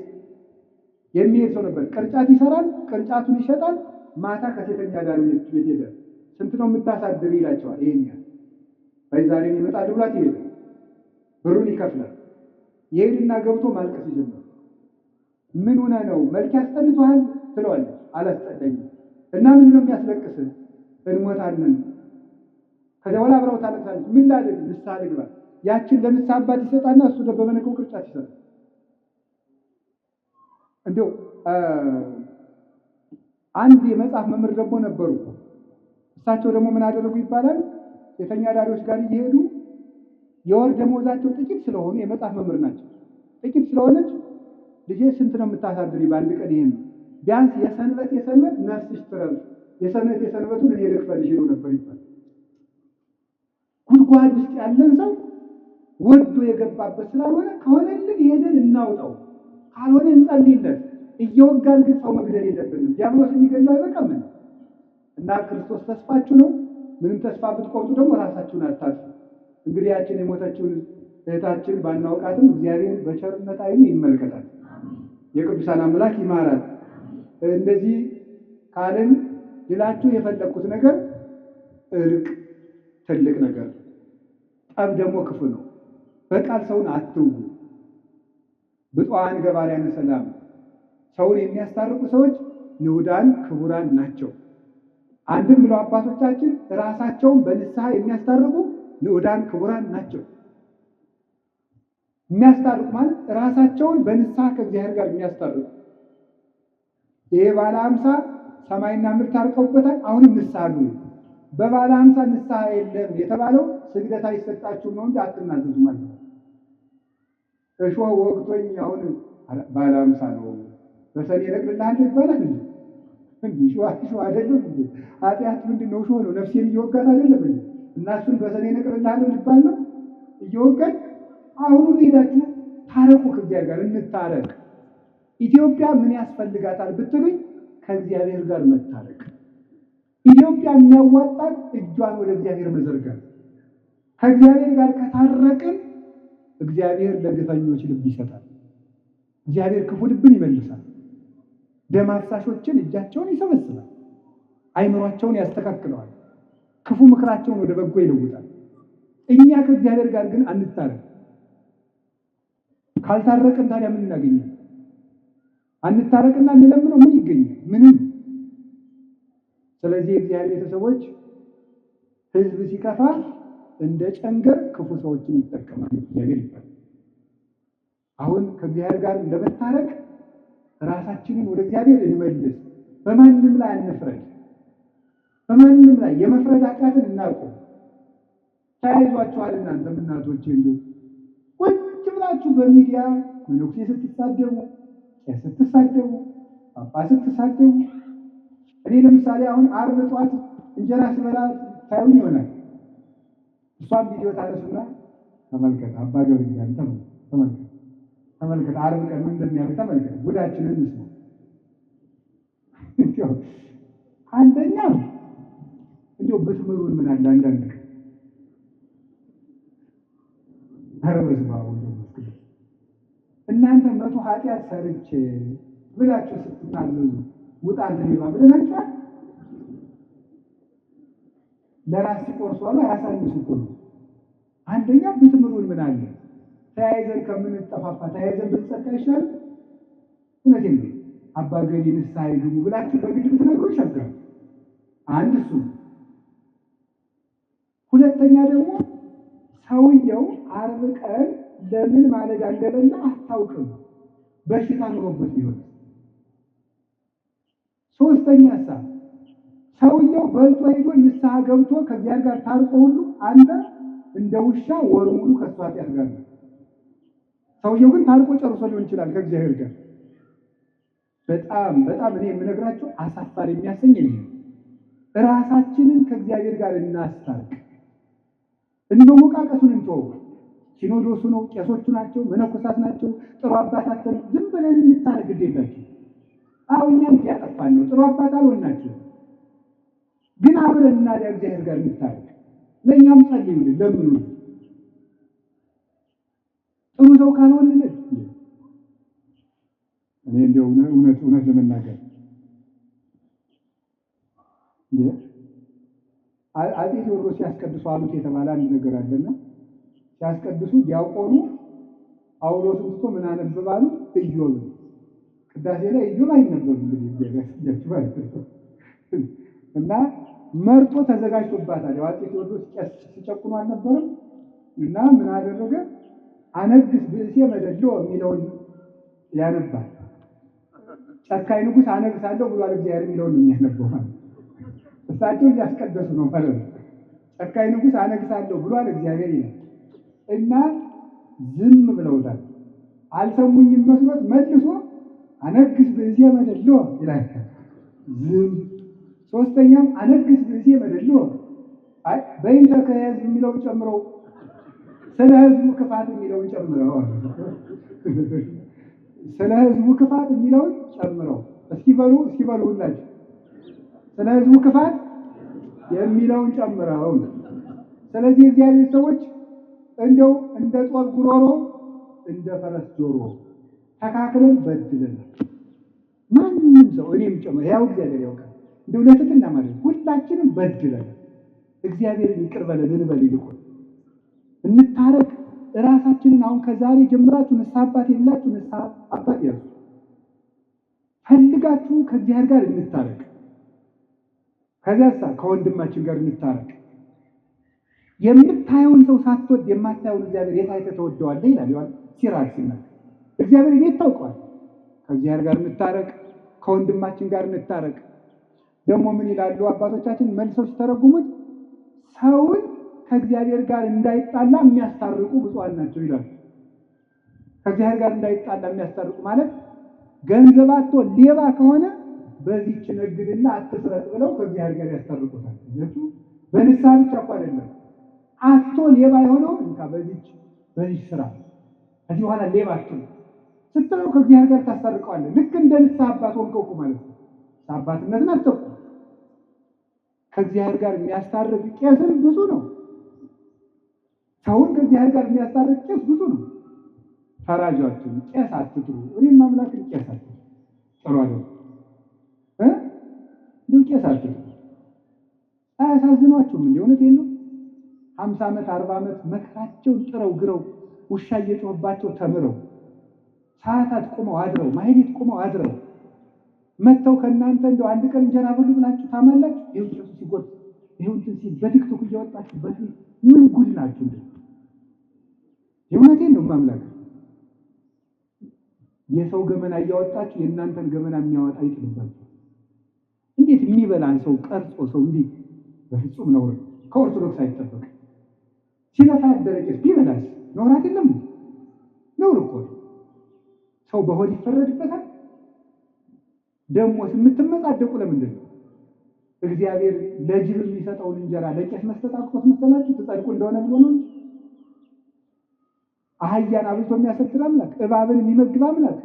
የሚሄድ ሰው ነበር። ቅርጫት ይሰራል፣ ቅርጫቱን ይሸጣል። ማታ ከሴተኛ አዳሪዎች ቤት ሄደ። ስንት ነው የምታሳድር ይላቸዋል። ይሄኛ በዛሬ ይመጣል ብሏት ይሄድ፣ ብሩን ይከፍላል። ይሄድና ገብቶ ማልቀስ ይጀምራል። ምን ሆነ ነው መልክ ያስጠልቷል ትለዋለች። አላስጠላኝም። እና ምን ነው የሚያስለቅስህ? እንሞታለን። ከዚያ በኋላ አብራው ታለቅሳለች። ምን ላድርግ? ንስሐ ልግባ። ያችን ለንስሐ አባት ይሰጣና እሱ በመነቀው ቅርጫት ይሰራል። እንዲያው አንድ የመጽሐፍ መምህር ደግሞ ነበሩ። እሳቸው ደግሞ ምን አደረጉ ይባላል? ሴተኛ አዳሪዎች ጋር እየሄዱ የወር ደመወዛቸው ጥቂት ስለሆኑ የመጽሐፍ መምህር ናቸው። ጥቂት ስለሆነች ልጄ ስንት ነው የምታሳድሪ በአንድ ቀን? ይሄን ቢያንስ የሰንበት ነፍስሽ ትረፍ፣ የሰንበቱን እኔ ልክፈልሽ ይሉ ነበር ይባላል። ጉድጓድ ውስጥ ያለን ሰው ወዶ የገባበት ስላልሆነ ከሆነልን ሄደን እናውጣው፣ ካልሆነ እንጸልይለት። እየወጋን ግን ሰው መግደል የለብንም። ዲያብሎስ የሚገድለው አይበቃም እና ክርስቶስ ተስፋችሁ ነው። ምንም ተስፋ ብትቆርጡ ደግሞ ራሳችሁን አታጥፉ። እንግዲህ ያችን የሞተችውን እህታችን ባናውቃትም እግዚአብሔር በቸርነት ዓይኑ ይመልከታል። የቅዱሳን አምላክ ይማራል። እንደዚህ ካልን ሌላችሁ የፈለኩት ነገር እርቅ ትልቅ ነገር፣ ጠብ ደግሞ ክፉ ነው። በቃል ሰውን አትውጉ። ብፁዓን ገባርያነ ሰላም፣ ሰውን የሚያስታርቁ ሰዎች ንዑዳን ክቡራን ናቸው። አንድም ብለው አባቶቻችን ራሳቸውን በንስሐ የሚያስታርቁ ንዑዳን ክቡራን ናቸው። የሚያስታርቁ ማለት ራሳቸውን በንስሐ ከእግዚአብሔር ጋር የሚያስታርቁ። ይሄ ባለ 50 ሰማይና ምድር ታርቀውበታል። አሁንም ንስሐ ነው። በባለ 50 ንስሐ የለም የተባለው ስግደት አይሰጣችሁም ነው እንጂ አትናዘዙ ማለት ነው። እሾህ ወቅቶኝ አሁን ባለ 50 ነው በሰኔ እነቅልልሃለሁ ይባላል እንዴ? እሾህ አይደለም እንዴ? ኃጢአት ምንድን ነው? እሾህ ነው። ነፍሴን እየወጋት አይደለም እንዴ? እና እሱን በሰኔ እነቅልልሃለሁ ሊባል ነው እየወጋኝ። አሁኑን ሄዳችሁ ታረቁ፣ ከእግዚአብሔር ጋር እንታረቅ። ኢትዮጵያ ምን ያስፈልጋታል ብትሉኝ ከእግዚአብሔር ጋር መታረቅ። ኢትዮጵያ የሚያዋጣት እጇን ወደ እግዚአብሔር መዘርጋት። ከእግዚአብሔር ጋር ከታረቅን እግዚአብሔር ለግፈኞች ልብ ይሰጣል። እግዚአብሔር ክፉ ልብን ይመልሳል። ደም አፍሳሾችን እጃቸውን ይሰበስባል። አይምሯቸውን ያስተካክለዋል። ክፉ ምክራቸውን ወደ በጎ ይለውጣል። እኛ ከእግዚአብሔር ጋር ግን አንታረቅ። ካልታረቅን ታዲያ ምን እናገኛለን? አንታረቅና እንለምነው ምን ይገኛል? ምንም። ስለዚህ የእግዚአብሔር ቤተሰቦች ሕዝብ ሲከፋ እንደ ጨንገር ክፉ ሰዎችን ይጠቀማል። እግዚአብሔር ይባል። አሁን ከእግዚአብሔር ጋር እንደመታረቅ ራሳችንን ወደ እግዚአብሔር እንመልስ። በማንም ላይ አንፍረድ። በማንም ላይ የመፍረድ ኃጢአትን እናውቀው። ተያይዟችኋል። እናንተም እናቶቼ እንዲሁ ቁጭ ብላችሁ በሚዲያ መነኩሴ ስትሳደቡ፣ ቄስ ስትሳደቡ፣ ጳጳስ ስትሳደቡ። እኔ ለምሳሌ አሁን ዓርብ ጠዋት እንጀራ ስበላ ታዩኝ ይሆናል። እሷም ቪዲዮ ታነሱና ተመልከት፣ አባ ገብርኤል ተመልከት፣ ዓርብ ቀን ምን እንደሚያደርግ ተመልከት፣ ጉዳችንን እንስማ። አንደኛ እንዲያው ብትምሩን ምን አለ አንዳንድ እናንተ መቶ ኃጢአት ሰርቼ ብላችሁ ስትናዘዙ ውጣ አንተሌባ ብለናችኋል። ለራስ ሲቆርሱ አለ ያሳንሱ እኮ ነው። አንደኛ ብትምሩን ምን አለ ተያይዘን ከምንጠፋፋ ተያይዘን ብንጸድቅ ይሻላል። እውነቴን ነው። አባ ገሌ ንስሐ ይግቡ ብላችሁ በግድ ብትነግሩ ይሻላል። አንድ እሱ። ሁለተኛ ደግሞ ሰውየው ዓርብ ቀን ለምን ማለዳ እንደበላ አታውቅም፣ በሽታ ኑሮበት ቢሆን። ሶስተኛ ሰውየው በልቶ ሄዶ ንስሐ ገብቶ ከዚያ ጋር ታርቆ ሁሉ አንተ እንደ ውሻ ወር ሙሉ ከእሱ ኃጢአት ጋር ነው። ሰውየው ግን ታርቆ ጨርሶ ሊሆን ይችላል ከእግዚአብሔር ጋር። በጣም በጣም እኔ የምነግራቸው አሳፋሪ የሚያሰኝ ነው። ራሳችንን ከእግዚአብሔር ጋር እናስታርቅ። እንደሞቃቀሱን እንተው። ሲኖዶሱ ነው፣ ቄሶቹ ናቸው፣ መነኮሳት ናቸው፣ ጥሩ አባታችን ዝም ብለን እንታረግ ግዴላችሁ። አዎ እኛም ያጠፋን ነው፣ ጥሩ አባት አልሆናችሁ፣ ግን አብረን እናዲያ እግዚአብሔር ጋር እንታረግ። ለእኛም ጸልዩልን፣ ለምኑልን። ጥሩ ሰው ካልሆንለት እኔ እንደው እውነት ለመናገር አፄ ቴዎድሮስ ሲያስቀድሱ አሉት የተባለ አንድ ነገር አለና ሲያስቀድሱ ዲያቆኑ ጳውሎስን ትቶ ምን አነበባሉ? ኢዮብ። ቅዳሴ ላይ ኢዮብ አይነበብም እንግዲህ እና መርጦ ተዘጋጅቶባታል። አፄ ቴዎድሮስ ሲጨቁኑ አልነበረም እና ምን አደረገ? አነግስ ብእሴ መደሎ የሚለውን ያነባል። ጨካኝ ንጉሥ አነግሳለሁ ብሏል እግዚአብሔር የሚለውን የሚያነበው እሳቸው እያስቀደሱ ነው ማለት ነው። ጨካኝ ንጉሥ አነግሳለሁ ብሏል እግዚአብሔር ይላል እና ዝም ብለውታል። አልሰሙኝም መስሎት መልሶ አነግስ ብእሴ መደሎ ይላል። ዝም። ሶስተኛም አነግስ ብእሴ መደሎ በይንተ ከሕዝብ የሚለውን ጨምረው ስለ ሕዝቡ ክፋት የሚለውን ጨምረው ስለ ሕዝቡ ክፋት የሚለውን ጨምረው እስኪ በሉ ሁላችሁ ስለ ሕዝቡ ክፋት የሚለውን ጨምረው። ስለዚህ እግዚአብሔር ሰዎች እንደው እንደ ጦር ጉሮሮ እንደ ፈረስ ጆሮ ተካክለን በድለን ማንም ሰው እኔም ጨምሮ ያው እግዚአብሔር ያውቃል። እንደው ለትትና ማለት ሁላችንም በድለን እግዚአብሔርን ይቅር በለን እንበል። ይልቁን እንታረቅ። ራሳችንን አሁን ከዛሬ ጀምራችሁ ንስሐ አባት የላችሁ ንስሐ አባት ያዙ። ፈልጋችሁ ከእግዚአብሔር ጋር እንታረቅ። ከዚያሳ ከወንድማችን ጋር እንታረቅ። የምታየውን ሰው ሳትወድ የማታየውን እግዚአብሔር የት አይተህ ተወደዋለህ ይላል ዮሐንስ ሲራክ ሲናገር። እግዚአብሔር የት ታውቀዋል? ከእግዚአብሔር ጋር እንታረቅ፣ ከወንድማችን ጋር እንታረቅ። ደግሞ ምን ይላሉ አባቶቻችን መልሰው ሲተረጉሙት? ሰውን ከእግዚአብሔር ጋር እንዳይጣላ የሚያስታርቁ ብፁዓን ናቸው ይላሉ። ከእግዚአብሔር ጋር እንዳይጣላ የሚያስታርቁ ማለት ገንዘብ አጥቶ ሌባ ከሆነ በዚህች ነግድና አትስረቅ ብለው ከእግዚአብሔር ጋር ያስታርቁታል። በንስሐ ብቻ እኮ አይደለም፣ አጥቶ ሌባ የሆነው እንካ በዚህች ስራ ከዚህ በኋላ ሌባ አትሁን ስትለው ከእግዚአብሔር ጋር ታስታርቀዋለህ። ልክ እንደ ንስሐ አባት ሆንከው እኮ ማለት ነው። አባትነትን አትተው። ከእግዚአብሔር ጋር የሚያስታርቅ ቄስም ብዙ ነው። ሰውን ከእግዚአብሔር ጋር የሚያስታርቅ ቄስ ብዙ ነው። ፈራጃችን ቄስ አትጥሩ። እኔም አምላክን ቄስ አትጥሩ ጥሩ አይደለም። እንዲሁ ቄስ አትጥሩ። አያሳዝኗችሁም? እንደ እውነቴን ነው። 50 ዓመት 40 ዓመት መከራቸውን ጥረው ግረው ውሻ እየጮህባቸው ተምረው ሰዓታት ቁመው አድረው ማህሌት ቁመው አድረው መተው ከእናንተ እንደው አንድ ቀን እንጀራ ብሉ ብላችሁ ታማላችሁ። ይሄው ቄሱ ሲጎድ ይሄው እንትን ሲል በቲክቶክ እያወጣችሁ በዚህ ምን ጉድ ናችሁ? እንዴ የእውነቴን ነው ማምላክ። የሰው ገመና እያወጣችሁ የእናንተን ገመና የሚያወጣ ይጥልባችሁ። እንዴት የሚበላን ሰው ቀርጾ ሰው እንዴ! በፍጹም ነውር፣ ከኦርቶዶክስ አይጠበቅ። ሲለፋ ያደረጀ ቢበላስ ነውር አይደለም? ነውር እኮ ሰው በሆድ ይፈረድበታል። ደግሞ የምትመጻደቁ ለምንድን ነው? እግዚአብሔር ለጅብ የሚሰጠውን እንጀራ ለቄስ መስጠት አቅቶት መሰላችሁ? ትጸድቁ እንደሆነ ብሎ ነው እንጂ አህያን አብልቶ የሚያሰግድ አምላክ፣ እባብን የሚመግብ አምላክ፣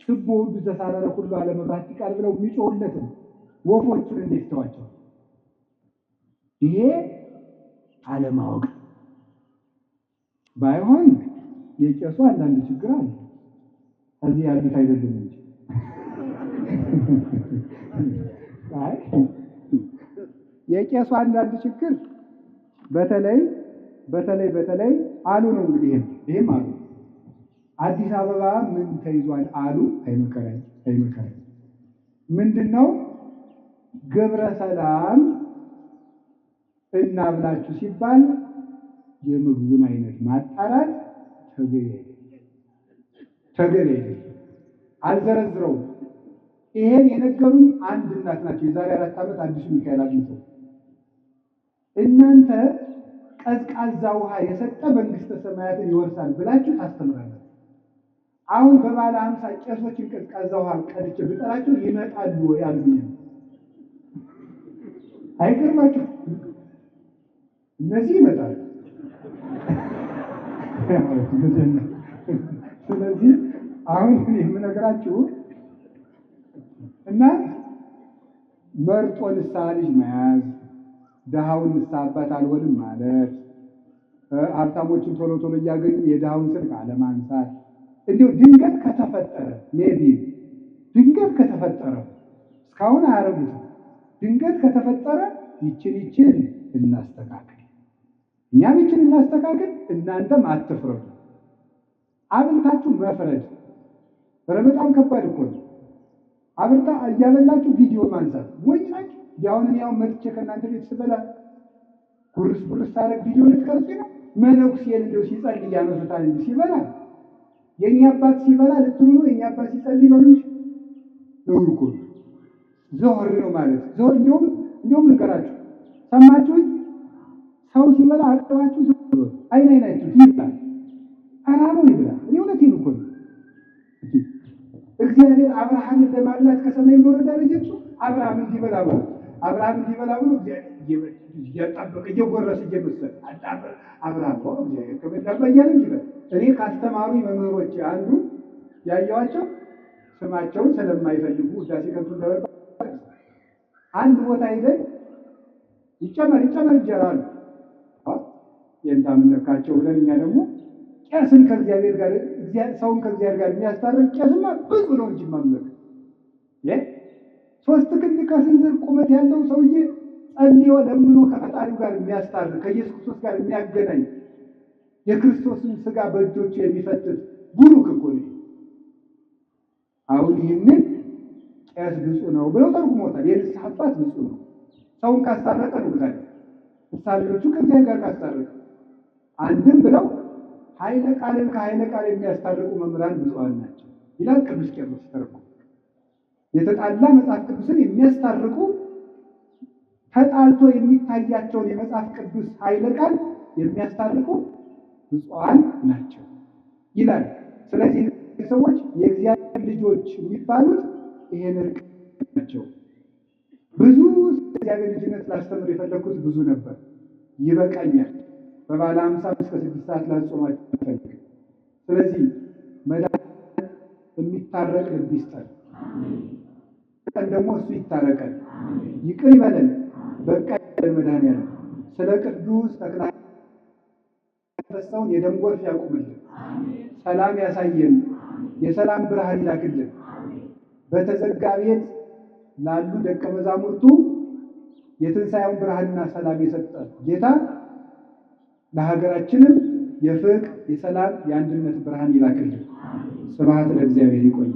ችቦ ሁሉ ዘሳረረ ሁሉ አለመብራት ይቃል ብለው የሚጮሁለትን ወፎቹን እንዴት ተዋቸው? ይሄ አለማወቅ ባይሆን የቄሱ አንዳንድ ችግር አለ፣ እዚህ ያሉት አይደለም እንጂ የቄሱ አንዳንድ ችግር በተለይ አሉ ነው እንግዲህ ይሄም አሉ አዲስ አበባ ምን ተይዟል አሉ። አይመከራኝ ምንድነው ግብረ ሰላም እናብላችሁ ሲባል የምግቡን አይነት ማጣራት ተገቢ አልዘረዝረውም። ይሄን የነገሩኝ አንድ እናት ናቸው። የዛሬ 4 ዓመት አዲሱ ሚካኤል አግኝተው እናንተ ቀዝቃዛ ውሃ የሰጠ መንግስተ ሰማያትን ይወርሳል ብላችሁ ታስተምራላችሁ። አሁን በባለ 50 ቄሶችን ቀዝቃዛ ውሃ ቀድቼ ብጠራቸው ይመጣሉ ያሉኝ። አይገርማችሁ? እነዚህ ይመጣሉ። ስለዚህ አሁን የምነግራችሁ እና መርጦ ንስሐ ልጅ መያዝ፣ ድሃውን ንስሐ አባት አልሆንም ማለት፣ ሀብታሞችን ቶሎ ቶሎ እያገኙ የድሃውን ስልክ አለማንሳት። እንዲሁ ድንገት ከተፈጠረ ድንገት ከተፈጠረ እስካሁን አያረጉትም። ድንገት ከተፈጠረ ይችን እናስተካክል፣ እኛም ይችን እናስተካክል፣ እናንተም አትፍረዱ። አብልታችሁ መፍረድ በጣም ከባድ እኮ ነው። አብልታ እያበላችሁ ቪዲዮ ማንሳት ወይ ናችሁ? ያው መጥቼ ከእናንተ ቤት ስበላ ጉርስ ታረግ ቪዲዮ ልትቀርጹ ነው? መነኩሴን እንደው ሲጸልይ ያነሱታል እንጂ ሲበላ የኛ አባት ሲበላ ልትሉ ነው? የኛ አባት ሲጸልይ በሉ እንጂ ነው እኮ ዘወር ነው ማለት ዘወር። እንደውም ልንገራችሁ፣ ሰማችሁኝ? ሰው ሲበላ አጥባችሁ አይናችሁ ይብላል፣ አራሙ ይብላል። እኔ እውነቴን እኮ ነው። እግዚአብሔር አብርሃምን ለማብላት ከሰማይ እንደወረደ ልጅቱ አብርሃም እንዲበላ ብሎ እግዚአብሔር እያጣበቀ እየጎረሰ እየመሰለ አብርሃም እግዚአብሔር ከበላባ እያለ ይላል። እኔ ካስተማሩ መምህሮች አንዱ ያየዋቸው ስማቸውን ስለማይፈልጉ ውዳሴ ከንቱ እንደበባ አንድ ቦታ ሄደን ይጨመር እንጀራሉ የእንታምነካቸው ብለን እኛ ደግሞ ቄስን ከእግዚአብሔር ጋር ሰውን ከእግዚአብሔር ጋር የሚያስታርቅ ቄስማ ብዙ ነው እንጂ ማምለክ 3 ክንድ ከስንዝር ቁመት ያለው ሰውዬ ጸልዮ ለምኖ ከፈጣሪው ጋር የሚያስታርቅ ከኢየሱስ ክርስቶስ ጋር የሚያገናኝ የክርስቶስን ሥጋ በእጆቹ የሚፈትት ቡሩክ እኮ ነው። አሁን ይህንን ቄስ ብፁዕ ነው ብለው ተርጉሞታል። የንስሐ አባት ብፁዕ ነው፣ ሰውን ካስታረቀ ነው ብታል ምሳሌዎቹ ከእግዚአብሔር ጋር ካስታረቀ አንድም ብለው ኃይለ ቃልን ከኃይለ ቃል የሚያስታርቁ መምህራን ብፁዓን ናቸው ይላል ቅዱስ ቄርሎስ ተርጉሞ። የተጣላ መጽሐፍ ቅዱስን የሚያስታርቁ ተጣልቶ የሚታያቸውን የመጽሐፍ ቅዱስ ኃይለ ቃል የሚያስታርቁ ብፁዓን ናቸው ይላል። ስለዚህ ሰዎች የእግዚአብሔር ልጆች የሚባሉት ይሄን እርቅ ናቸው። ብዙ እግዚአብሔር ልጅነት ላስተምር የፈለኩት ብዙ ነበር፣ ይበቃኛል። በባለ 50 እስከ 6 ሰዓት ላጾማችሁ ፈልግ። ስለዚህ መድኃኒት የሚታረቅ ልብ ይስጠን፣ ቀን ደግሞ እሱ ይታረቀን፣ ይቅር ይበለን። በቃ መድኃኒዓለም ስለ ቅዱስ ተክለ ፈሰውን የደም ጎርፍ ያቁምልን፣ ሰላም ያሳየን፣ የሰላም ብርሃን ይላክልን። በተዘጋ ቤት ላሉ ደቀ መዛሙርቱ የትንሣኤውን ብርሃንና ሰላም የሰጠ ጌታ ለሀገራችንም የፍቅር የሰላም የአንድነት ብርሃን ይላክልን። ስብሐት ለእግዚአብሔር። ይቆያል።